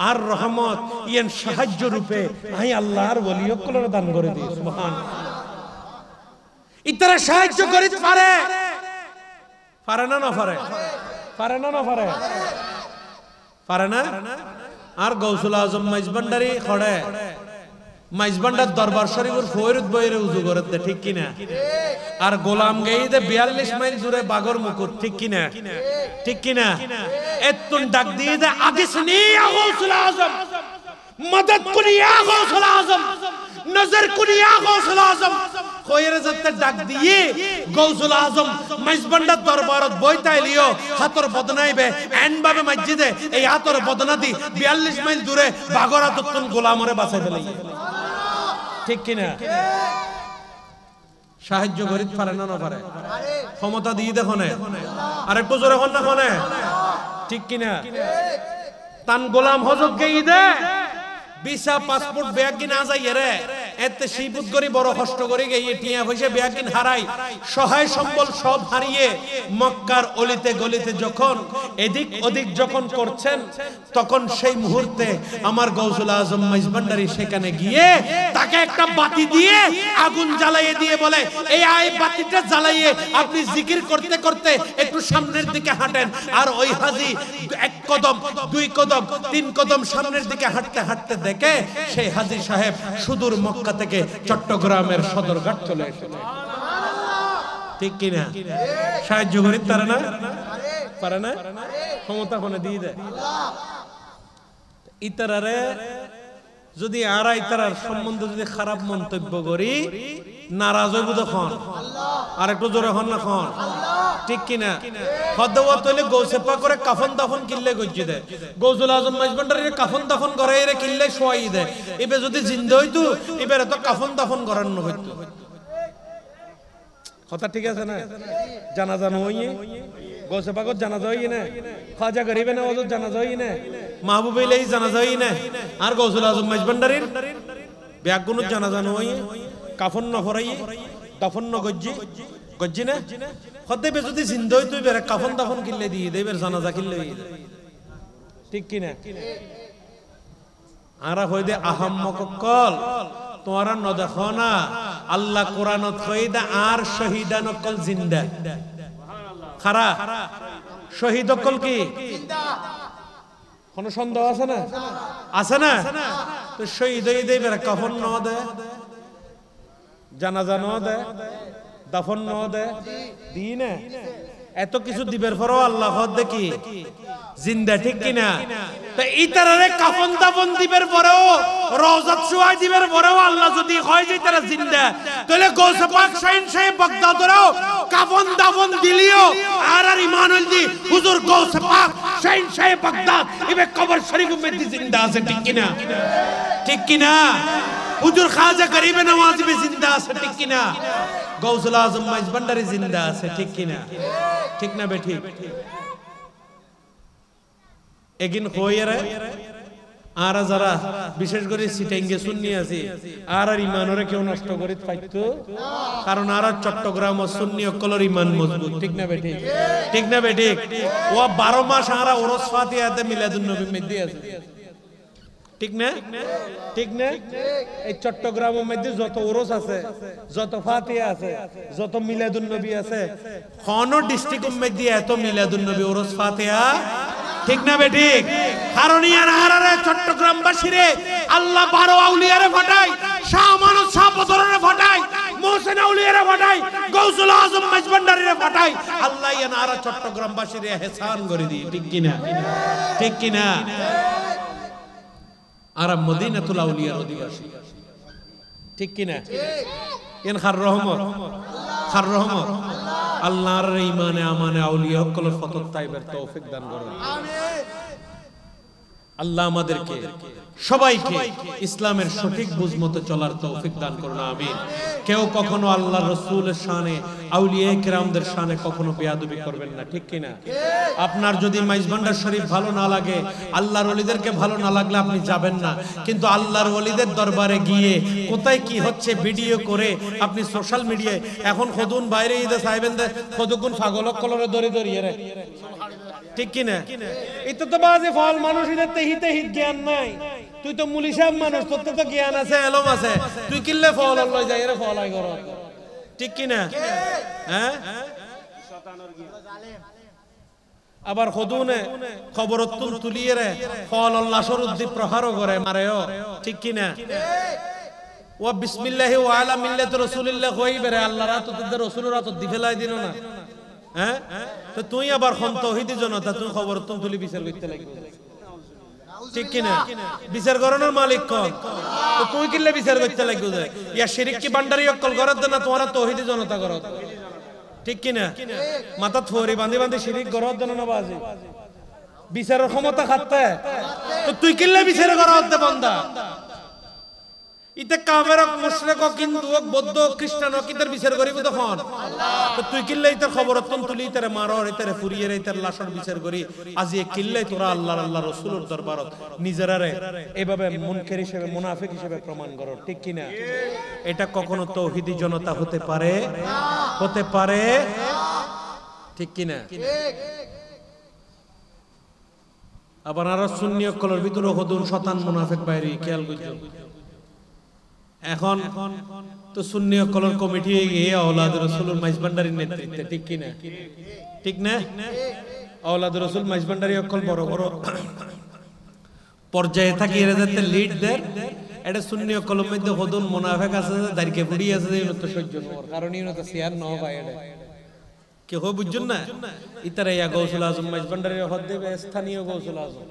আর রহমত ইয়ান সাহায্য রূপে আমি আল্লাহর ওলি সকলের দান করে দিই। সুবহানাল্লাহ। ইতারা সাহায্য করিতে পারে, পারে না? না পারে? পারে না? না পারে? পারে না? আর গৌসুল আজম মাইজবান্ডারি খড়ে মাইজবান্ডার দরবার শরীফের ফয়রুদ বইরে উজু করে, ঠিক কিনা? আর গোলাম গাইদে 42 মাইল দূরে বাগর মুকুট, ঠিক কিনা? ঠিক কিনা? এতুন ডাক দিয়ে দে আগিসনি ইয়া গৌসুল আজম, মদদ কুনি ইয়া গৌসুল আজম, নজর কুনি ইয়া গৌসুল আজম। কইরে যতে ডাক দিয়ে গৌসুল আজম মাইজবান্ডার দরবারত বইতাইলিও হাতর বদনাইবে এনভাবে মসজিদে এই হাতর বদনাদি 42 মাইল দূরে বাগরাততুন গোলামরে বাঁচাই ফেলাই, ঠিক কিনা? সাহায্য করিতে পারে না? না পারে? ক্ষমতা দিয়ে দেখো না, আর একটু জোরে হন না কোনে, ঠিক কিনা? তান গোলাম হযরত গইদে ভিসা পাসপোর্ট ব্যাগ কিনা যাই রে এতে শিবুত করি বড় কষ্ট করে গিয়ে টিয়া পয়সা ব্যাগ কিন হারাই, সহায় সম্বল সব হারিয়ে মক্কার অলিতে গলিতে যখন এদিক ওদিক যখন করছেন, তখন সেই মুহূর্তে আমার গৌসুল আজম মাইজবান্ডারি সেখানে গিয়ে তাকে একটা বাতি দিয়ে আগুন জ্বালাইয়ে দিয়ে বলে, এই আই বাতিটা জ্বালাইয়ে আপনি জিকির করতে করতে একটু সামনের দিকে হাঁটেন। আর ওই হাজী 1 কদম 2 কদম 3 কদম সামনের দিকে হাঁটতে হাঁটতে দেখে সেই হাজী সাহেব সুদূর মক্কা থেকে চট্টগ্রামের সদরঘাট চলে এসেছে, ঠিক কিনা? সাহায্য করিতে পারে না? পারে না? ক্ষমতা কোনে দিয়ে দেয়। ইতারারে যদি আরা ইতারার সম্বন্ধে যদি খারাপ মন্তব্য করি, নারাজ হইব তখন। আর একটু জোরে হন না খন, ঠিক কিনা? হদওয়া তলে গৌসে পাক করে কাফন দাফন কিল্লে গজ্জি দেয়, গৌসুল আজম মাইজবান্ডারির কাফন দাফন করে এর কিল্লে শোয়াই দেয়। এবে যদি জিন্দা হইতো এবারে তো কাফন দাফন করানো হইতো। কথা ঠিক আছে না? জানাজা নই গৌসে পাকত জানাজা হই না, খাজা গরিবে না ওজত জানাজা হই না, মাহবুব ইলাই জানাজা হই না, আর গৌসুল আজম মাইজবান্ডারির ব্যাগুনো জানাজা নই, কাফন ন ফরাই দাফন ন গজ্জি গজ্জি না। হদেবে যদি জিন্দা হইতো এবারে কাফন দাফন কিল্লে দিয়ে দেয়, এবার জানাজা কিল্লে দিয়ে দেয়, ঠিক কিনা? আরা হই দে আহাম্মকল তোমরা ন দেখো না আল্লাহ কোরআনত কইদা আর শহীদান অকল জিন্দা, খারা শহীদ অকল কি জিন্দা? কোন সন্দেহ আছে না? আছে না? তো শহীদ হই দে এবারে কাফন ন দেয়, জানাজা ন দেয়, দাফন ন দেয়, দিই না। এত কিছু দিবের পরও আল্লাহ হদ দেখি জিন্দা, ঠিক কিনা? তো ইতারারে কাফন দাফন দিবের পরেও রওজাত শুয়াই দিবের পরেও আল্লাহ যদি হয় যে তারা জিন্দা, তাহলে গৌসে পাক শাহিন শাহ বাগদাদরাও কাফন দাফন দিলিও আর ঈমান হল দি হুজুর গৌসে পাক শাহিন শাহ বাগদাদ ইবে কবর শরীফ মধ্যে জিন্দা আছে, ঠিক কিনা? ঠিক কিনা? হুজুর খাজা গরিবে নওয়াজি বে জিন্দা আছে, ঠিক কিনা? গৌসুল আজম মাইজবান্ডারি জিন্দা আছে, ঠিক কিনা? ঠিক না বেঠি? এগিন কইরে আর যারা বিশেষ করে সিটাইঙ্গে সুন্নি আছে আর ঈমানরে কেউ নষ্ট করিতে পাইতো, কারণ আর চট্টগ্রাম ও সুন্নি অকলর ঈমান মজবুত, ঠিক না বেঠি? ঠিক না বেঠি? ও 12 মাস আর ওরস ফাতিহাতে মিলাদুন নবী মধ্যে আছে, ঠিক না? ঠিক না? এই চট্টগ্রামের মধ্যে যত ওরস আছে, যত ফাতিহা আছে, যত মিলাদুন নবী আছে, কোন ডিস্ট্রিক্টের মধ্যে এত মিলাদুন নবী ওরস ফাতিহা, ঠিক না বেটি? কারণ ইয়ার হারারে চট্টগ্রামবাসীরে আল্লাহ 12 আউলিয়ারে ফাটায়, শাহ আমানত শাহ বদরের ফাটায়, মোহসেন আউলিয়ারে ফাটায়, গৌসুল আজম মাইজবান্ডারিরে ফাটায়। আল্লাহ ইয়ার হারা চট্টগ্রামবাসীরে ইহসান করে দি, ঠিক কি না? ঠিক কি না? আর মদিনাতুল আউলিয়ার অধিবাসী, ঠিক কি না? এন খার রহমত, খার রহমত আল্লাহর ঈমানে আমানে আউলিয়া সকলের ফতত তাইবার তৌফিক দান করুন। আমিন। আল্লাহ আমাদেরকে সবাইকে ইসলামের সঠিক বুঝ মতো চলার তৌফিক দান করুন, আমিন। কেউ কখনো আল্লাহ রাসূলের শানে, আউলিয়া কিরামদের শানে কখনো বেয়াদবি করবেন না, ঠিক কি না? আপনার যদি মাইজভান্ডার শরীফ ভালো না লাগে, আল্লাহর ওলিদেরকে ভালো না লাগলে আপনি যাবেন না, কিন্তু আল্লাহর ওলিদের দরবারে গিয়ে কোথায় কি হচ্ছে ভিডিও করে আপনি সোশ্যাল মিডিয়ায়, এখন খদুন বাইরে ঈদে সাহেবেন খদুগুন পাগলক কলরে দড়ি দড়িয়ে রে, ঠিক কি না? এটা তো বাজে ফল, মানুষের তেহিতে হিত জ্ঞান নাই। তুই তো মুলি সাহেব মানুষ, তোর তো জ্ঞান আছে, এলম আছে, তুই কিনলে ফল লই যাই রে, ফল আই ঘর, ঠিক কি না? হ্যাঁ, আবার খদুনে খবরত তুলিয়ে রে ফল লাশর উদ্দীপ প্রহারও করে মারেও, ঠিক কি না? ও বিসমিল্লাহি ওয়া আলা মিল্লাতি রাসূলিল্লাহ কইবে রে, আল্লাহর রাত তোদের রাসূলের রাত দি ফেলাই দিন না। হ্যাঁ, তো তুই আবার খন তৌহিদি জনতা, তুই খবর তুলি বিচার করতে লাগবে, ঠিক কি না? বিচার করানোর মালিক কোন? তো তুই কিল্লে বিচার করতে লাগবে? ইয়া শিরিক কি বান্ডারি অকল করত না, তোমরা তৌহিদি জনতা করত, ঠিক কি না? মাথা থরি বাঁধি বাঁধি শিরিক করত না বাজি, বিচারের ক্ষমতা খাতে, তো তুই কিল্লে বিচার করত বান্দা? ইতে কাফেরক মুশরিক হিন্দুক বৌদ্ধ খ্রিস্টান কিতার বিচার করিব তখন? তো তুই কিল্লে ইতার খবরতন তুলি ইতারে মারর, ইতারে ফুরিয়ে ইতার লাশর বিচার করি, আজি কিল্লে তোরা আল্লাহ রাসূলের দরবারত নিজেরারে এভাবে মুনকির হিসেবে, মুনাফিক হিসেবে প্রমাণ করো, ঠিক কি না? এটা কখনো তৌহিদি জনতা হতে পারে? হতে পারে, ঠিক কি না? আবার আর সুন্নি অকলের ভিতরে হদুন শতান মুনাফিক বাইরে, খেয়াল করছো? এখন তো সুন্নি অকলের কমিটি গিয়ে আওলাদ রাসূলুর মাইজভান্ডারির নেতৃত্বে, ঠিক কি না? ঠিক না? আওলাদ রাসূল মাইজভান্ডারি অকল বড় বড় পর্যায়ে থাকি, এরা যাতে লিড দেয়, এটা সুন্নি অকলের মধ্যে হদুন মুনাফিক আছে, দাঁড়িয়ে ফুড়ি আছে, যে তো সহ্য নয়, কারণ ইনো তো শেয়ার ন ভাই, এটা কে হয় বুঝছেন না? ইতারা ইয়া গৌসুল আজম মাইজভান্ডারির হদ দেবে স্থানীয় গৌসুল আজম,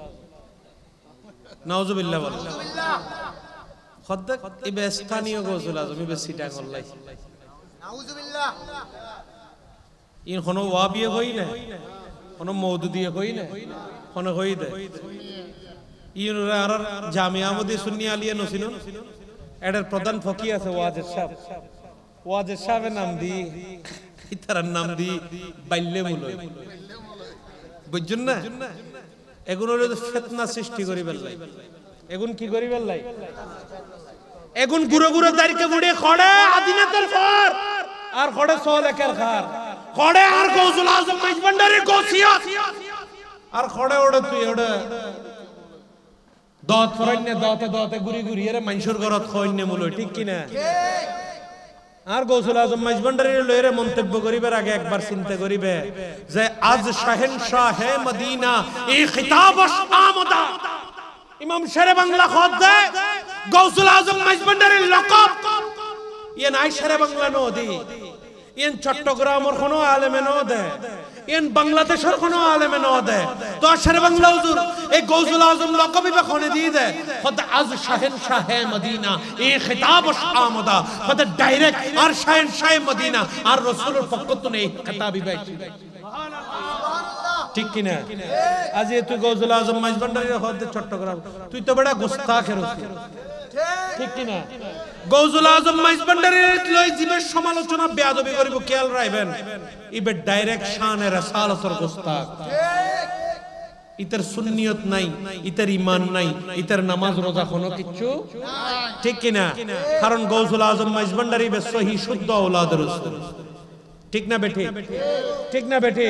নাউজুবিল্লাহ বল খদ্দেক ইবে স্থানীয় গৌসুল আজম, ইবে সিটাং আল্লাহ নাউজুবিল্লাহ। ইন কোনো ওয়াবিয়ে কই না, কোনো মওদুদিয়ে কই না, কোনো কই দে ইন আর জামিয়া আহমদি সুন্নি আলিয়া নসিন, এটার প্রধান ফকি আছে ওয়াজের সাহেব, ওয়াজের সাহেবের নাম দি ইতারার নাম দি বাইল্লে মুলয়, বুঝছেন না? এগুলো ফিতনা সৃষ্টি করি বেল্লাই, এগুন কি করি বেল্লাই, এগুন গুরু গুরু দাঁড়িয়ে বুড়ে খড়ে আদিনাতের ফর আর খড়ে সোলেকের খার, খড়ে আর গৌসুল আজম মাইজভান্ডারির গৌসিয়ত, আর খড়ে ওড়ে তুই ওড়ে দত ফরাইনে দতে দতে গুরি গুরি এর মানুষের ঘরত খইনে মুলো, ঠিক কি না? আর গৌসুল আজম মাইজভান্ডারির লইরে মন্তব্য করিবার আগে একবার চিন্তা করিবে যে আজ শাহেনশাহ হে মদিনা এই খিতাবশ আমদা। ইমাম শেরে বাংলা খত দে গৌসুল আজম মাইজভান্ডারির লকব ইয়ে নাই শেরে বাংলা নো দি, ইন চট্টগ্রামের কোনো আলেমে নো দে, ইন বাংলাদেশের কোনো আলেমে নো দে, তো শেরে বাংলা হুজুর এই গৌসুল আজম লকব ইবে খনে দিয়ে দে খত আজ শাহেনশাহ হে মদিনা এই খিতাবশ আমদা, খত ডাইরেক্ট আর শাহেনশাহ মদিনা আর রাসূলের পক্ষ থেকে এই খিতাব ইবে, ঠিক কি না? আজ তুই গৌসুল আজম মাইজভান্ডারির হদে চট্টগ্রাম, তুই তো বড় গোস্তাখের হচ্ছিস, ঠিক কি না? গৌসুল আজম মাইজভান্ডারির লই জীবের সমালোচনা বেয়াদবি করিব, খেয়াল রাখবেন ইবে ডাইরেক্ট শানে রাসালাতের গোস্তাখ, ইতার সুন্নিয়ত নাই, ইতার ঈমান নাই, ইতার নামাজ রোজা কোনো কিছু নাই, ঠিক কি না? কারণ গৌসুল আজম মাইজভান্ডারি বে সহি শুদ্ধ আওলাদ রাসূল, ঠিক না বেঠি? ঠিক না বেঠি?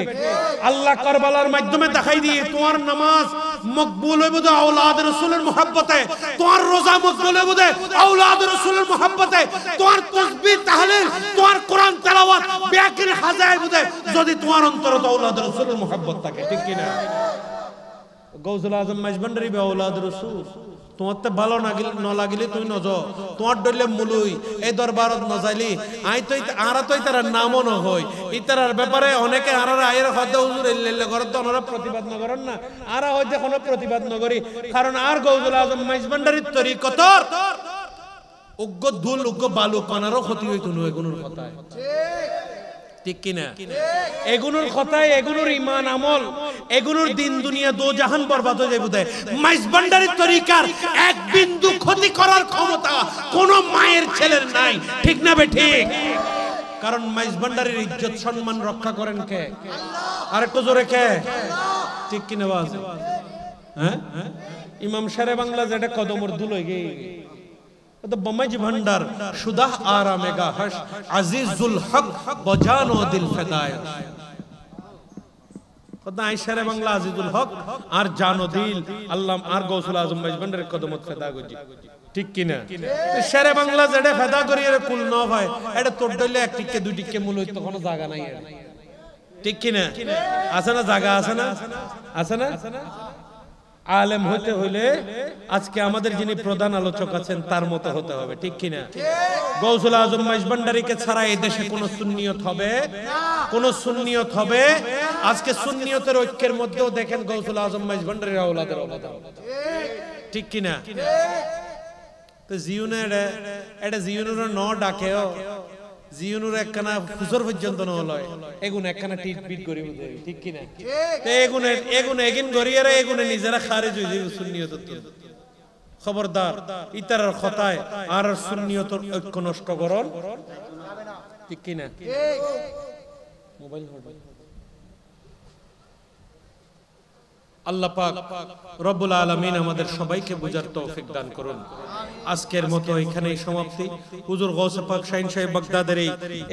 আল্লাহ কারবালার মাধ্যমে দেখাই দিয়ে তোমার নামাজ মকবুল হইব তো আওলাদ রাসূলের মুহাব্বতে, তোমার রোজা মকবুল হইব তো আওলাদ রাসূলের মুহাব্বতে, তোমার তাসবিহ তাহলিল তোমার কোরআন তেলাওয়াত বিআকির হাজায় বুদে যদি তোমার অন্তরে আওলাদ রাসূলের মুহাব্বত থাকে, ঠিক কি না? গৌসুল আজম মাইজভান্ডারি বে আওলাদ রাসূল, তোমার তো ভালো ন লাগিলে তুই নজ, তোমার ডলে মুলুই এই দরবারত নজাইলি আই তো আরা তো তার নামও ন হই, ইতার ব্যাপারে অনেকে আরার আয়ের হদ হুজুর এল্লে করত, ওনারা প্রতিবাদ ন করেন না, আরা হইতে কোনো প্রতিবাদ ন করি, কারণ আর গৌসুল আজম মাইজভান্ডারির তরিকতর উগ্গ দুল উগ্গ বালু পানারও ক্ষতি হইতো নয় কোন কথায়, ঠিক কিনা? এগুলোর কথায়, এগুলোর ইমান আমল, এগুলোর দিন দুনিয়া দো জাহান বরবাদ হয়ে যাবে। বুঝে মাইজভান্ডারির তরিকার এক বিন্দু ক্ষতি করার ক্ষমতা কোন মায়ের ছেলের নাই। ঠিক না বে ঠিক? কারণ মাইজভান্ডারির ইজ্জত সম্মান রক্ষা করেন কে? আর একটু জোরে কে? ঠিক কিনা বাজ? হ্যাঁ, ইমাম শেরে বাংলা যেটা কদমর দুলই গে তো বমাইজ ভান্ডার সুদাহ আরামেগা হস আজিজুল হক বজানো দিল ফেদায়। কথা আইসারে বাংলা আজিজুল হক আর জানো দিল আল্লাহ আর গৌসুল আজম মাইজ ভান্ডারের কদমত ফেদা গজি। ঠিক কিনা? শেরে বাংলা যেটা ফেদা করি এর কুল ন হয় এটা তোর দইলে এক টিকে দুই টিকে মূল হইতো কোনো জায়গা নাই। ঠিক কিনা? আছে না জায়গা? আছে না? আছে না? আলেম হইতে হইলে আজকে আমাদের যিনি প্রধান আলোচক আছেন তার মতো হতে হবে। ঠিক কিনা? গৌসুল আজম মাইজভান্ডারীকে ছাড়া এই দেশে কোন সুন্নিয়ত হবে? কোন সুন্নিয়ত হবে? আজকে সুন্নিয়তের ঐক্যের মধ্যেও দেখেন গৌসুল আজম মাইজভান্ডারীর আওলাদের অবদান। ঠিক কিনা? তো জিউনের এটা জিউনের ন ডাকেও জিউনুর একখানা ফুসর পর্যন্ত ন লয় এগুন একখানা টিট পিট করি বুঝে। ঠিক কিনা? তো এগুন এগিন গরিয়ারা এগুনে নিজেরা খারিজ হয়ে যাবে সুন্নিয়ত। খবরদার ইতারার কথায় আর সুন্নিয়তের ঐক্য নষ্ট করন। ঠিক কিনা? মোবাইল হবে। আল্লাহ পাক রব্বুল আলামিন আমাদের সবাইকে বুঝার তৌফিক দান করুন। আজকের মতো এখানেই সমাপ্তি। হুজুর গৌসে পাক শাহিন সাহেব বাগদাদের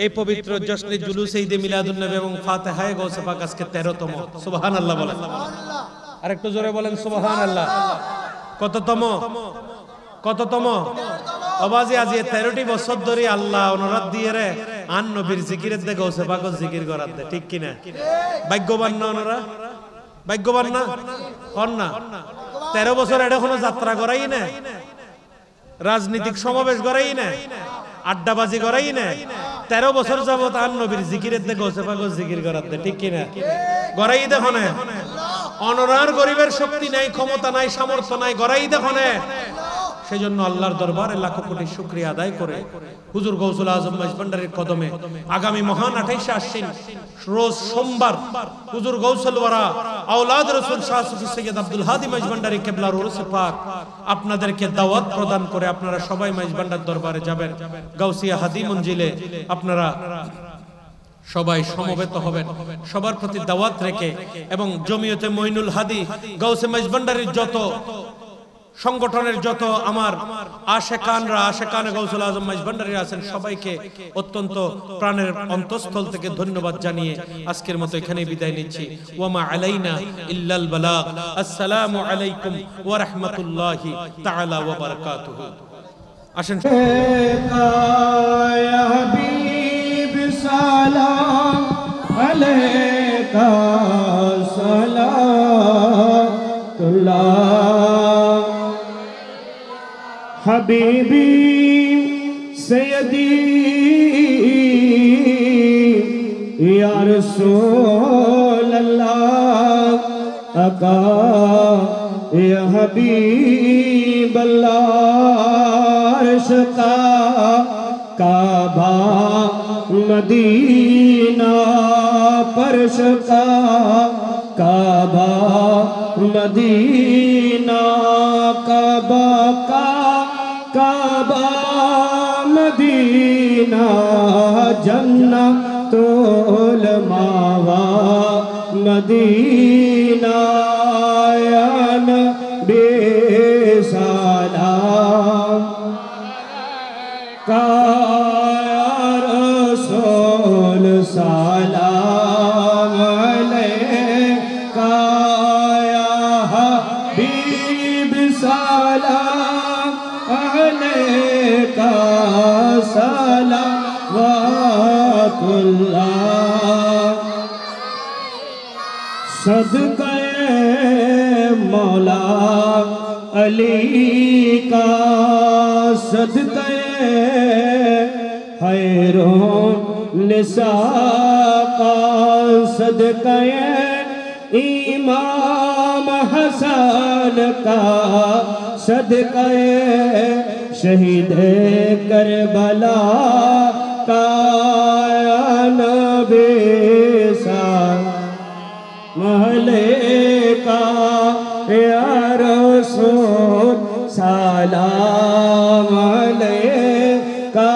এই পবিত্র জশ্নে জুলুসে ঈদে মিলাদুন নবী এবং ফাতিহায়ে গৌসে পাক আজকে 13তম। সুবহানাল্লাহ বলেন। আরেকটু জোরে বলেন সুবহানাল্লাহ। কততম? কততম? আওয়াজে আজ 13টি বছর ধরে আল্লাহ অনুরাত দিয়ে রে আন নবীর জিকিরের দে গৌসে পাক জিকির করার দে। ঠিক কিনা? ভাগ্যবান না ওনারা? ভাগ্যবান না? কন না? 13 বছর এটা কোনো যাত্রা করাই না, রাজনৈতিক সমাবেশ করাই না, আড্ডাবাজি করাই না। 13 বছর যাবত আর নবীর জিকিরের দে গৌসে পাক জিকির করার দে। ঠিক কিনা? গড়াই দেখো না। অনরার গরিবের শক্তি নাই, ক্ষমতা নাই, সামর্থ্য নাই, গড়াই দেখো না। সেজন্য আল্লাহর দরবারে লাখো কোটি শুকরিয়া আদায় করে হুজুর গৌসুল আজম মাইজভান্ডারীর কদমে আগামী মহান 28 আশ্বিন রোজ সোমবার হুজুর গৌসুল ওয়ারা আওলাদ রাসূল শাহ সুফি সৈয়দ আব্দুল হাদী মাইজভান্ডারী কিবলার উরুসে পাক আপনাদেরকে দাওয়াত প্রদান করে আপনারা সবাই মাইজভান্ডার দরবারে যাবেন। গাউসিয়া হাদী মঞ্জিলে আপনারা সবাই সমবেত হবেন। সবার প্রতি দাওয়াত রেখে এবং জমিয়তে মঈনুল হাদী গাউসে মাইজভান্ডারীর যত সংগঠনের যত আমার আশেকানরা আশেকানে গৌসুল আজম মাইজভান্ডারী আছেন সবাইকে অত্যন্ত প্রাণের অন্তঃস্থল থেকে ধন্যবাদ জানিয়ে আজকের মতো এখানেই বিদায় নিচ্ছি। ওয়ামা আলাইনা ইল্লাল বালাগ। আসসালামু আলাইকুম ওয়া রাহমাতুল্লাহি তাআলা ওয়া বারাকাতুহু। আসেন ইয়া হাবিব সালাম আলাইকা সালাতুল্লাহ हबीबी सैयदी या रसूल अल्लाह आका या हबीब अल्लाह अर्शका काबा मदीना परशका काबा मदीना काबा का काबा मदीना जन्नतुल मावा मदीना या नबी सलाम का या रसूल सलाम अलैका या हबीब सलाम अलैका सलावतुल्लाह सदक़े मौला अली का सदक़े खैरों निसा का सदक़े इमाम हसन का सदक़े शहीद करबला का बेसा महलेका या रसूल सलाम अलैका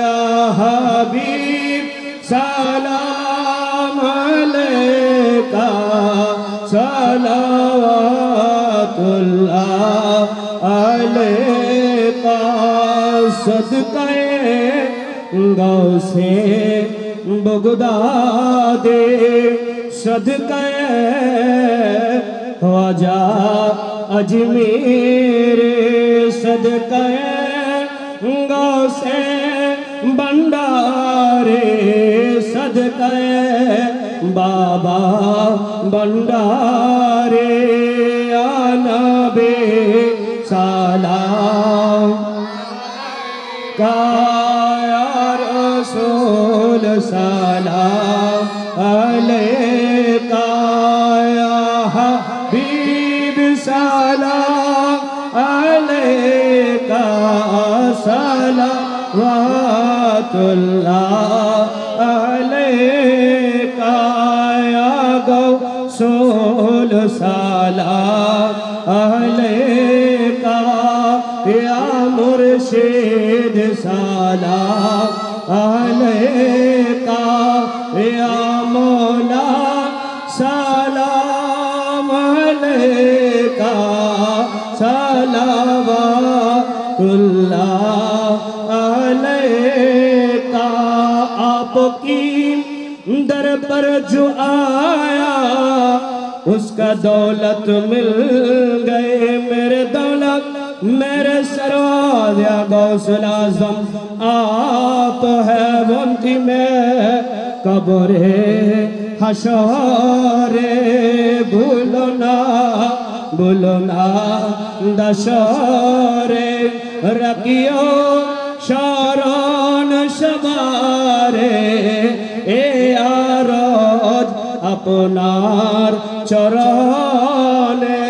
या हबीब सलाम अलैका सलावतुल्लाह अलैका सदक़े गौसे बगदादे सदक़े ख्वाजा अजमेर सदक़े गौसे भंडारे सदक़े बाबा भंडारे आनबे सलाम का या रसूल सलाम अलैका या हबीब सलाम अलैका सलावतुल्लाह अलैका या गौसूल सलाम अलैका या मुर्शिद सलाम अलैका या मौला सलाम अलैका सलावतुल्लाह अलैका आपकी दर पर जो आया उसका दौलत मिल गए मेरे दौलत मेरे सरवाया गौसल आज़म आप है वंती में कब्रे हशरे भूलो ना दशरे रखियो शरण शबारे ए आरोज अपनार चरणे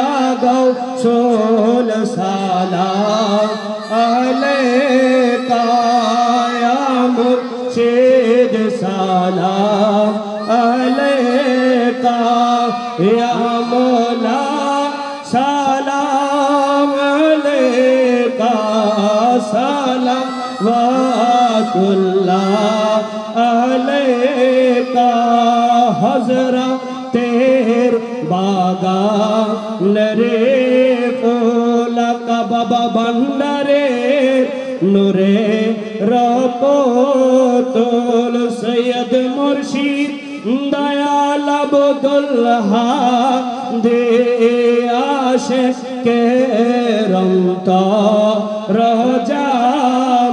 आगौ सोल सलाम अलैका या मुर्शिद सलाम अलैका या मौला सलाम अलैका सलावतुल्लाह अलैका हज़रा तेर बागा नरे पोला का बाबा भंडारे नूरे रपोतुल सैयद मुर्शिद दयाल अब्दुल्हा दे आशिक के रमता रजा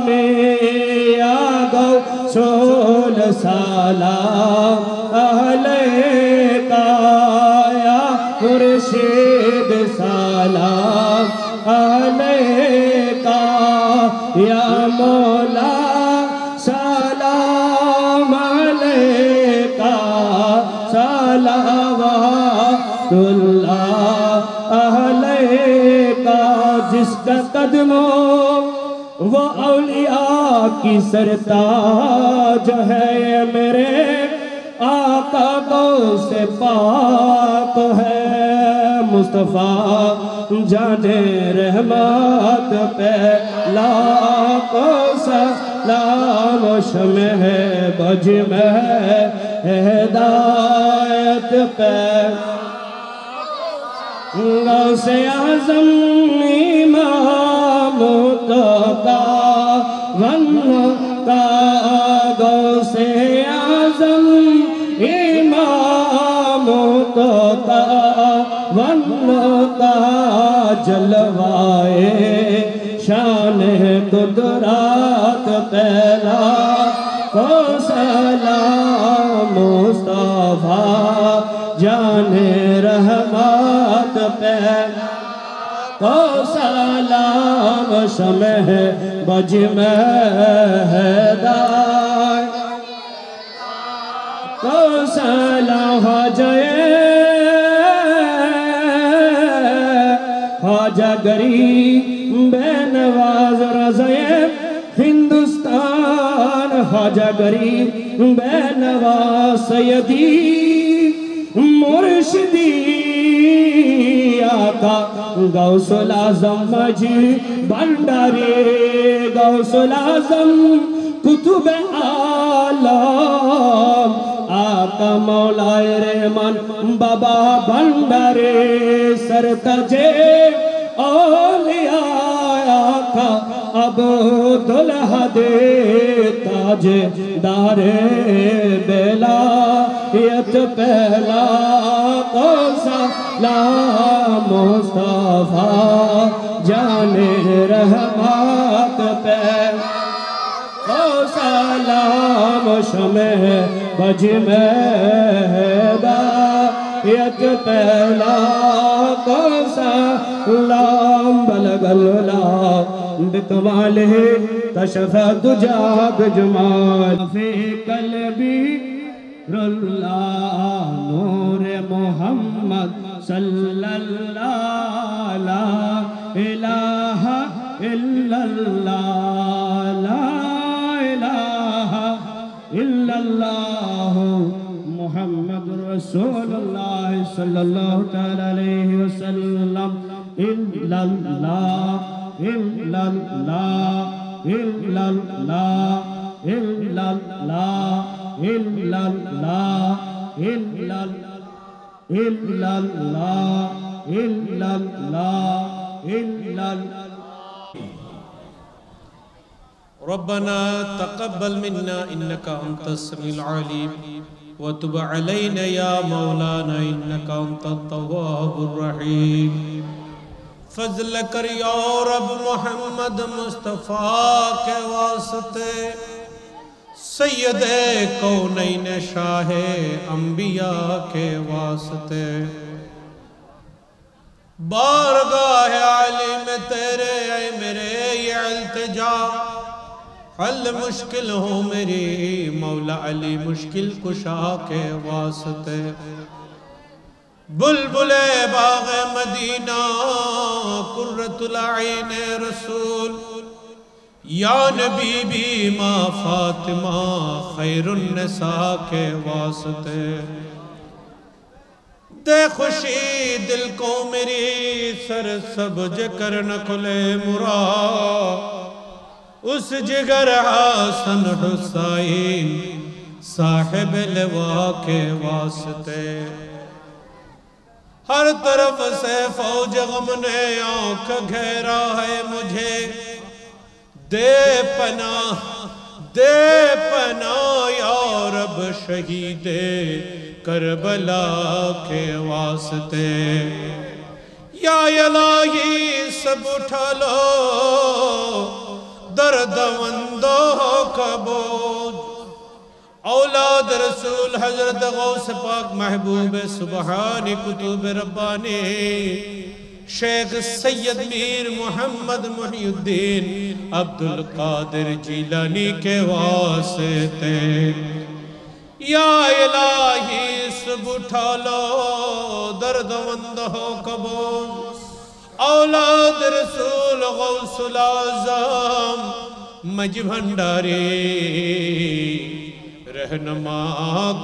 में आगौ सोल सलाम अलैका या मुर्शिद सलाम अलैका या मौला सलाम अलैका सलावतुल्लाह अलैका जिसका कदमों वो औलिया की सरताज है मेरे आका को से पाक है मुस्तफा जाने रहमत पे लाखों सलाम शमे है बज में हिदायत पे गौसे आज़म इमाम का वन का गौसे आज़म इमाम का वन का जलवाए शान कुदरत पहला को सलाम मुस्तफा जाने रहमत पे को सलाम शमह बज में हिदायत को सलाम ख्वाजा गरीब बेनवाज रज़े हिंदुस्तान ख्वाजा गरीब बेनवा सयदी मुर्शिदी आका गौसुल आज़म मजी भंडारी गौसुल आज़म कुतुब आलम आका मौलाए रहमान बाबा भंडारे सरताजे औलिया आका अब्दुल्ला दे ताजे दारे बेलायत पहला कौसा ला मुस्तफा जाने रहमत पे सलाम शमे बज में दायत पहला सलाम बलगल्ला बिकमाले कशफ दुजा बिजमाल फी कल्बी रुल्ला नूर मोहम्मद सल्लल्लाहु ला इलाहा इल्लल्लाह इल्लल्लाह मुहम्मदुर रसूलुल्लाह सल्लल्लाहु तआला अलैहि वसल्लम इल्लल्लाह इल्लल्लाह इल्लल्लाह इल्लल्लाह इल्लल्लाह इल्लल्लाह इल्लल्लाह इल्लल्लाह इल्लल्लाह रब्बना तक़ब्बल मिन्ना इन्नका अंतस समीउल अलीम व तुब अलैना या मौलाना इन्नका अंतत तव्वाबुर रहीम। फज़ल कर या रब मोहम्मद मुस्तफ़ा के वास्ते सैयदे कौनैन शाहे अंबिया के वास्ते बारगाह आली में तेरे ऐ मेरे ये इल्तिजा हल मुश्किल हो मेरी मौला अली मुश्किल कुशा के वास्ते बुलबुले बाग़े मदीना कुर्रतुल ऐन रसूल या नबी भी माँ फातिमा खैरुन निसा के वास्ते दे खुशी दिल को मेरी सर सब्ज कर न खुले मुरा उस जिगर हसन हुसैन साहिब लवा के वास्ते हर तरफ से फौज गम ने आंख घेरा है मुझे दे पनाह या रब शहीदे करबला के वास्ते या इलाही सब उठा लो दर्दमंदो का बोझ औलाद रसूल हजरत गौस पाक महबूब सुबहानी कुतुब रब्बानी शेख सैयद मीर मोहम्मद मुहिउद्दीन अब्दुल कादिर जीलानी के वास्ते या इलाही सब उठा लो दर्दमंद हो कबूल औलाद रसूल गौसुल आज़म मज भंडारी रहनुमा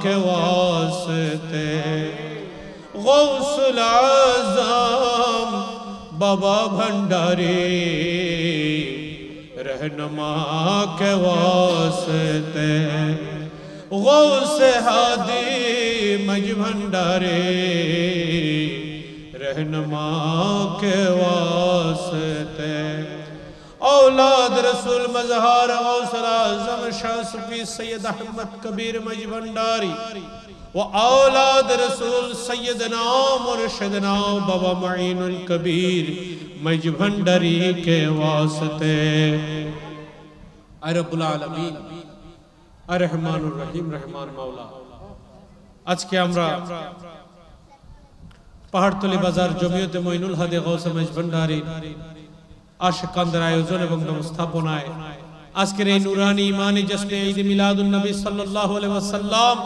के वास्ते गौसुल आज़म बाबा भंडारी रहनुमा के वास्ते गौस हादी मज भंडारी रहनुमा के वास्ते औलाद रसूल मज़हार गौसुल आज़म शाह सूफी सैयद अहमद कबीर मज भंडारी वो औलाद रसूल सैयदना मुर्शिदना बाबा मुईनुल कबीर मज भंडारी के वास्ते रब्बुल आलमीन अर्रहमानुर रहीम रहमान मौला आज के আমরা পাহাড়তলি বাজার জমিয়তে মঈনুল হাদি গৌসে মজ ভন্ডারী আশিকানদের আয়োজন এবং ব্যবস্থাপনায় আজকের এই নুরানি ইমানি জশ্নে ঈদ মিলাদুন নবী সাল্লাল্লাহু আলাইহি ওয়াসাল্লাম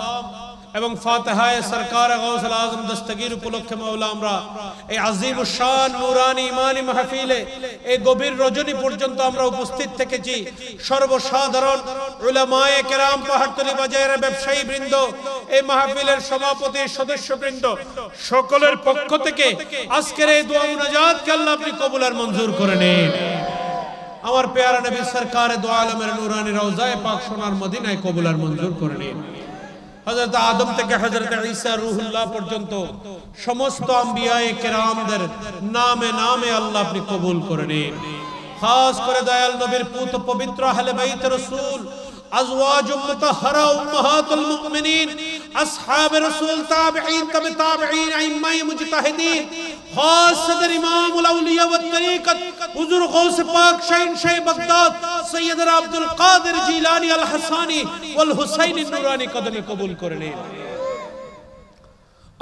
এবং ফাতিহায়ে সরকার গাউসুল আজম দস্তগীর উপলক্ষে মাওলা আমরা এই আজিম শান নূরানি ইমানি মাহফিলে এই গভীর রজনী পর্যন্ত আমরা উপস্থিত থেকেছি। সর্বসাধারণ উলামায়ে কেরাম, পাহাড়তলী বাজারের ব্যবসায়ী বৃন্দ, এই মাহফিলের সভাপতি সদস্যবৃন্দ সকলের পক্ষ থেকে আজকের এই দোয়া মুনাজাতকে আল্লাহ আপনি কবুল আর মঞ্জুর করে নিন। আমার পেয়ারা নবী সরকারে দো আলমের নূরানি রওজায়ে পাক সোনার মদিনায় কবুল আর মঞ্জুর করে নিন। হযরত আদম থেকে হযরত ঈসা রূহুল্লাহ পর্যন্ত সমস্ত আম্বিয়ায়ে কেরামদের নামে নামে আল্লাহ আপনি কবুল করে নিন। খাস করে দয়াল নবীর পুত পবিত্র আহলে বাইত রাসূল, আজওয়াজ মুতাহহারা উম্মাহাতুল মুমিনিন, আসহাব রাসূল, তাবিঈন, তবে তাবিঈন, আইম্মায়ে মুজতাহিদিন, খাস সদর ইমামুল আউলিয়া ওয়াত তরিকত হুজুর গৌস পাক শাইন শাহ বাগদাদ সৈয়দনা আব্দুল কাদের জিলানী আল হাসানী ওয়াল হুসাইনী নূরানী কদমে কবুল করে নিন।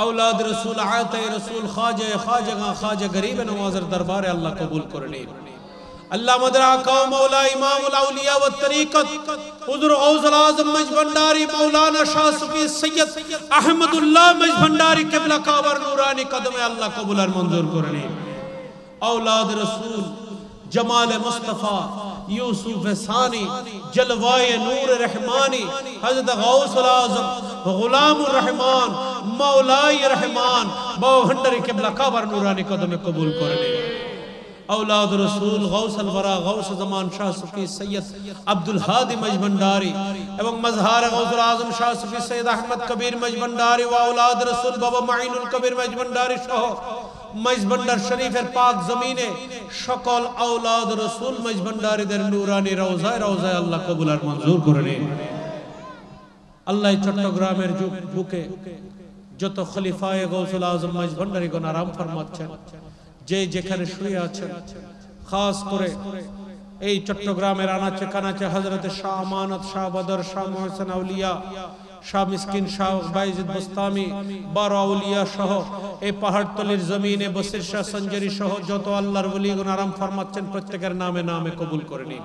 औलाद रसूल आते रसूल ख्वाजा ख्वाजा ख्वाजा गरीब नवाजर दरबार अल्लाह कबूल कर ले। अल्लाह मदर आका मौला इमामुल औलिया व तरीकत हुजूर गौसुल आजम मज भंडारी मौलाना शाह सूफी सैयद अहमदुल्लाह मज भंडारी क़िबला काबर नूरानी कदमे अल्लाह कबूल और मंजूर कर ले। औलाद रसूल जमाल मुस्तफ़ा यूसुफ सानी जलवाए नूर रहमानी हज़रत गौसुल आज़म गुलामुर रहमान मौलाए रहमान बाव भंडारी क़िबला काबर नूरानी कदमे कबूल कर ले। औलाद रसूल गौसल वरा गौस ज़मान शाह सूफी सैयद अब्दुल हादी मज भंडारी एवं मजहार गौसुल आज़म शाह सूफी सैयद अहमद कबीर मज भंडारी व औलाद रसूल बाबा माइनुल कबीर मज भंडारी सह मज भंडार शरीफेर पाक जमीने सकल औलाद रसूल मज भंडारीदेर नूरानी रौजाय रौजाय अल्लाह कबूल और मंजूर करे निन। अल्लाह चट्टग्रामेर बुके যত খলিফায়ে গৌসুল আজম মজ ভন্ডারী গণ আরাম ফরমাচ্ছেন, যে যেখানে শুয়ে আছেন, খাস করে এই চট্টগ্রামের আনাচে কানাচে হযরত শাহ আমানত, শাহ বদর, শাহ মোহসেন আউলিয়া, শাহ মিসকিন, শাহ বাইজিদ বস্তামি, 12 আউলিয়া সহ এই পাহাড়তলির জমিনে বসির শাহ সঞ্জরি সহ যত আল্লাহর ওলিগণ আরাম ফরমাচ্ছেন প্রত্যেকের নামে নামে কবুল করে নিন।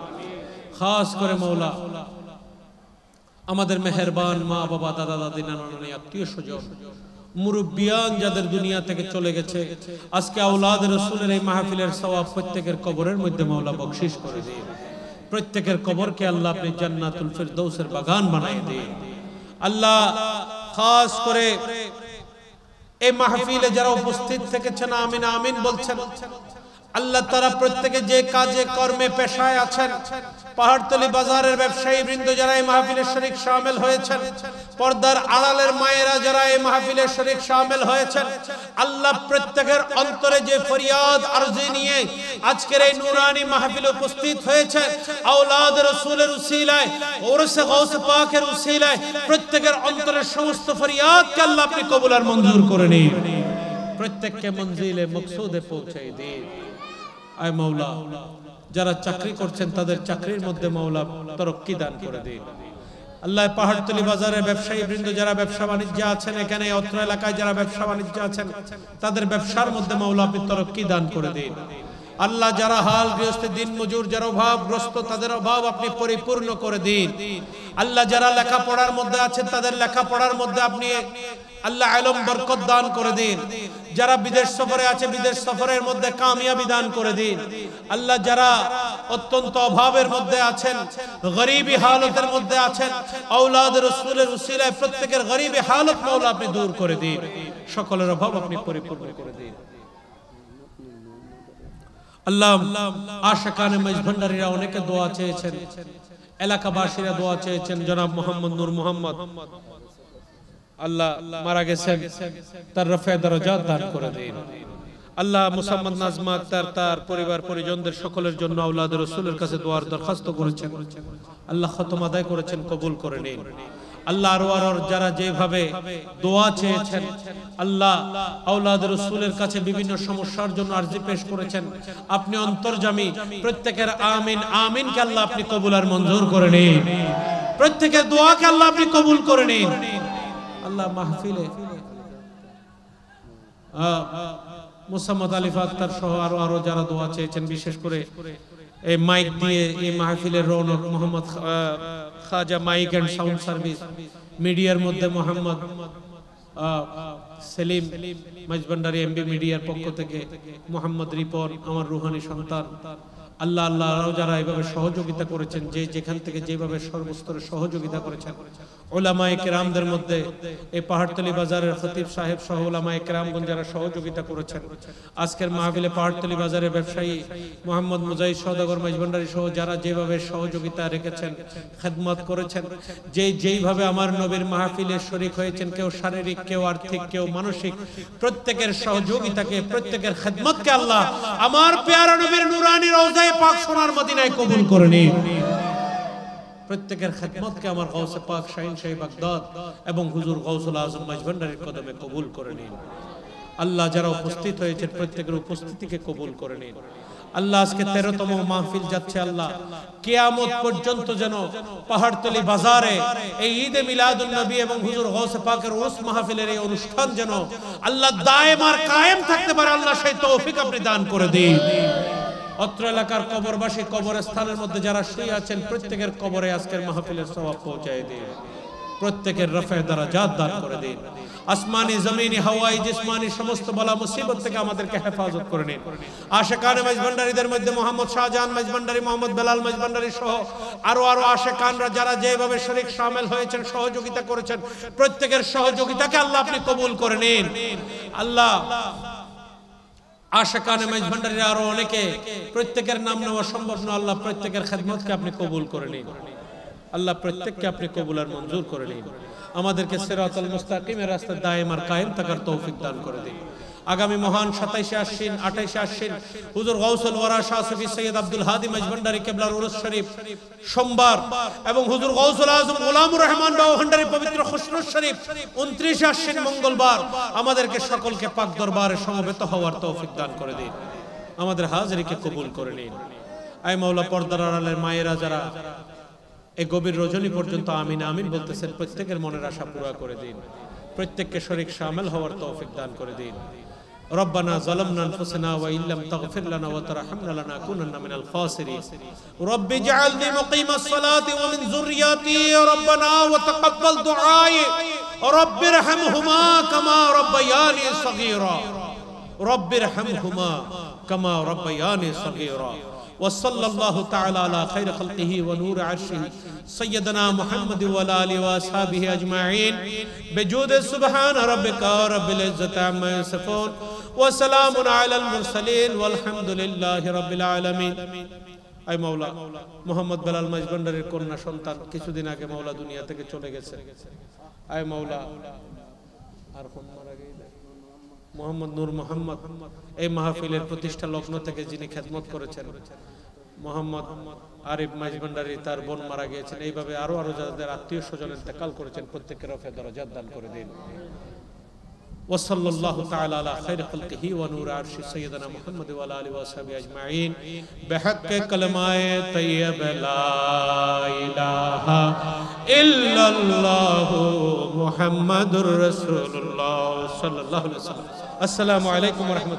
খাস করে মওলা আমাদের মেহেরবান মা বাবা দাদা দাদি নানা নানি আত্মীয় স্বজন মুরব্বিয়ান যাদের দুনিয়া থেকে চলে গেছে, আজকে আওলাদ রাসূলের এই মাহফিলের সওয়াব প্রত্যেকের কবরের মধ্যে মাওলা বকশিশ করে দিন। প্রত্যেকের কবরকে আল্লাহ আপনি জান্নাতুল ফিরদৌসের বাগান বানায় দিন। আল্লাহ খাস করে এই মাহফিলে যারা উপস্থিত থেকেছেন আমিন আমিন বলছেন, আল্লাহ তারা প্রত্যেকে যে কাজে কর্মে পেশায় আছেন, পাহাড়তলী বাজারের ব্যবসায়ী বৃন্দ যারা এই মাহফিলের শরীক শামিল হয়েছেন, পর্দার আড়ালের মায়েরা যারা এই মাহফিলের শরীক শামিল হয়েছেন, আল্লাহ প্রত্যেকের অন্তরে যে ফরিয়াদ আরজি নিয়ে আজকের এই নূরানি মাহফিলে উপস্থিত হয়েছে, আওলাদ রাসূলের উসিলায় ওরসে গৌস পাকের উসিলায় প্রত্যেকের অন্তরের সমস্ত ফরিয়াদকে আল্লাহ আপনি কবুল আর মঞ্জুর করে নিন। প্রত্যেককে মঞ্জিলে মকসুদে পৌঁছাই দিন। আয় মাওলা যারা চাকরি করছেন তাদের চাকরির মধ্যে মাওলা তরক্কি দান করে দিন। আল্লাহ পাহাড়তলী বাজারের ব্যবসায়ী বৃন্দ যারা ব্যবসা বাণিজ্য আছেন, এখানে অত্র এলাকায় যারা ব্যবসা বাণিজ্য আছেন তাদের ব্যবসার মধ্যে মাওলা আপনি তরক্কি দান করে দিন। আল্লাহ যারা হাল গৃহস্থ দিন মজুর যারা অভাবগ্রস্ত তাদের অভাব আপনি পরিপূর্ণ করে দিন। আল্লাহ যারা লেখাপড়ার মধ্যে আছেন তাদের লেখাপড়ার মধ্যে আপনি আল্লাহ ইলম বরকত দান করে দিন। যারা বিদেশ সফরে আছে বিদেশ সফরের মধ্যে কামিয়াবি দান করে দিন। আল্লাহ যারা অত্যন্ত অভাবের মধ্যে আছেন, গরীবী হালতের মধ্যে আছেন, আওলাদ রাসূলের উসিলায় প্রত্যেকের গরীবী হালত মাওলা আপনি দূর করে দিন, সকলের অভাব আপনি পরিপূর্ণ করে দিন। আল্লাহ আশিকানে মজ ভন্ডারীরা অনেকে দোয়া চেয়েছেন, এলাকাবাসীরা দোয়া চেয়েছেন। জনাব মোহাম্মদ নূর মোহাম্মদ আল্লাহ মারা গেছেন, তার রফে দরজাত দান করে দিন। আল্লাহ মুসাম্মদ নাজমা আক্তার তার পরিবার পরিজনদের সকলের জন্য আওলাদ রাসূলের কাছে দোয়ার দরখাস্ত করেছেন, আল্লাহ খতম আদায় করেছেন, কবুল করে নিন। আল্লাহ আর যারা যেভাবে দোয়া চেয়েছেন, আল্লাহ আওলাদ রাসূলের কাছে বিভিন্ন সমস্যার জন্য আরজি পেশ করেছেন, আপনি অন্তর্যামী, প্রত্যেকের আমিন আমিন কে আল্লাহ আপনি কবুল আর মঞ্জুর করে নিন। প্রত্যেকের দোয়াকে আল্লাহ আপনি কবুল করে নিন। আল্লাহ মাহফিলে মুসাম্মদ আলিফ আক্তার সহ আরো যারা দোয়া চেয়েছেন, বিশেষ করে এই মাইক দিয়ে এই মাহফিলের রৌনক মোহাম্মদ খাজা মাইক এন্ড সাউন্ড সার্ভিস মিডিয়ার মধ্যে মোহাম্মদ সেলিম মাইজভান্ডারি এমবি মিডিয়ার পক্ষ থেকে, মোহাম্মদ রিপন আমার রুহানি সন্তান, আল্লাহ আল্লাহ আরও যারা এইভাবে সহযোগিতা করেছেন, যে যেখান থেকে যেভাবে সর্বস্তরে সহযোগিতা করেছেন, উলামায়ে কেরামদের মধ্যে এই পাহাড়তলী বাজারের খতিব সাহেব সহ উলামায়ে কেরামগণ যারা সহযোগিতা করেছেন, আজকের মাহফিলে পাহাড়তলী বাজারের ব্যবসায়ী মোহাম্মদ মুজাহিদ সওদাগর মাইজভান্ডারি সহ যারা যেভাবে সহযোগিতা রেখেছেন, খেদমত করেছেন, যেইভাবে আমার নবীর মাহফিলে শরীক হয়েছেন, কেউ শারীরিক, কেউ আর্থিক, কেউ মানসিক, প্রত্যেকের সহযোগিতাকে, প্রত্যেকের খেদমতকে আল্লাহ আমার পেয়ারা নবীর নুরানি রওজায়ে পাক সোনার মদিনায় কবুল করে নিন। প্রত্যেকের খেদমতকে আমার গাউসে পাক শাহিন শাহী বাগদাদ এবং হুজুর গাউসুল আজম মাইজভান্ডারির কদমে কবুল করে নিন। আল্লাহ যারা উপস্থিত হয়েছেন প্রত্যেকের উপস্থিতিকে কবুল করে নিন। আল্লাহ আজকে 13তম মাহফিল যাচ্ছে, আল্লাহ কিয়ামত পর্যন্ত যেন পাহাড়তলী বাজারে এই ঈদে মিলাদুন নবী এবং হুজুর গাউসে পাকের উরুস মাহফিলের এই অনুষ্ঠান যেন আল্লাহ দায়েম আর কায়েম থাকতে পারে, আল্লাহ সেই তৌফিক আপনি দান করে দিন। অত্র এলাকার কবরবাসী, কবরস্থানের মধ্যে যারা শুয়ে আছেন প্রত্যেকের কবরে আজকের মাহফিলের সওয়াব পৌঁছায় দিন, প্রত্যেকের রফে দারাজাত দান করে দিন। আসমানি, জমিনি, হাওয়াই, জিসমানি সমস্ত বালা মুসিবত থেকে আমাদেরকে হেফাজত করে নিন। আশিকানে মাইজভান্ডারিদের মধ্যে মোহাম্মদ শাহজাহান মাইজভান্ডারি, মোহাম্মদ বেলাল মাইজভান্ডারি সহ আরো আশিকানরা যারা যেভাবে শরীক শামিল হয়েছেন, সহযোগিতা করেছেন, প্রত্যেকের সহযোগিতাকে আল্লাহ আপনি কবুল করে নিন। আল্লাহ আশিকানে মাইজভান্ডারির আরো অনেকে, প্রত্যেকের নাম নেওয়া সম্ভব না, আল্লাহ প্রত্যেকের খেদমতকে আপনি কবুল করে নিন। আল্লাহ প্রত্যেককে আপনি কবুল আর মঞ্জুর করে নিন। আমাদেরকে সিরাতাল মুস্তাকিমের রাস্তায় দায়েম আর কায়েম থাকার তৌফিক দান করে দিন। আগামী মহান 27শে আশ্বিন, 28শে আশ্বিন হুজুর গাউসুল ওয়ারা শাহ সুফি সৈয়দ আব্দুল হাদি মাইজভান্ডারি কেবলার উরুস শরীফ সোমবার এবং হুজুর গাউসুল আজম গোলামুর রহমান বাউভান্ডারি পবিত্র খুশরুস শরীফ 29শে আশ্বিন মঙ্গলবার আমাদেরকে সকলকে পাক দরবারে সমবেত হওয়ার তৌফিক দান করে দিন। আমাদের হাজিরিকে কবুল করে নিন। আয় মাওলা, পর্দার আড়ালের মায়েরা যারা এই গভীর রজনী পর্যন্ত আমিন আমিন বলতেছেন, প্রত্যেকের মনের আশা পুরা করে দিন, প্রত্যেককে শরীক শামিল হওয়ার তৌফিক দান করে দিন। ربنا ظلمنا انفسنا وان لم تغفر لنا وترحمنا لنكونن من الخاسرين رب اجعلني مقيم الصلاه ومن ذريتي ربنا وتقبل دعائي رب ارحمهما كما ربياني صغيرا رب ارحمهما كما ربياني صغيرا وصلى الله تعالى على خير خلقه ونور عرشه سيدنا محمد وعلى اله واصحابه اجمعين بجود سبحان ربك رب العزه عما يصفون وسلام على المرسلين والحمد لله رب العالمين। আয় মাওলা, মোহাম্মদ বেলাল মাইজভান্ডারির কন্যা সন্তান কিছুদিন আগে মাওলা দুনিয়া থেকে চলে গেছে। আয় মাওলা, আর কোন মারা গেছে? মোহাম্মদ নূর মোহাম্মদ এই মাহফিলের প্রতিষ্ঠা লগ্ন থেকে যিনি খেদমত করেছেন, মোহাম্মদ আরিফ মাইজভান্ডারি তার বোন মারা গিয়েছেন। এইভাবে আরো যাদের আত্মীয় স্বজন ইন্তেকাল করেছেন প্রত্যেকের রফে দরজাত দান করে দিন। وصلى الله تعالى على خير خلقه ونور عرش سيدنا محمد وعلى اله وصحبه اجمعين بحق كلمه طيبه لا اله الا الله محمد رسول الله صلى الله عليه وسلم। السلام عليكم ورحمة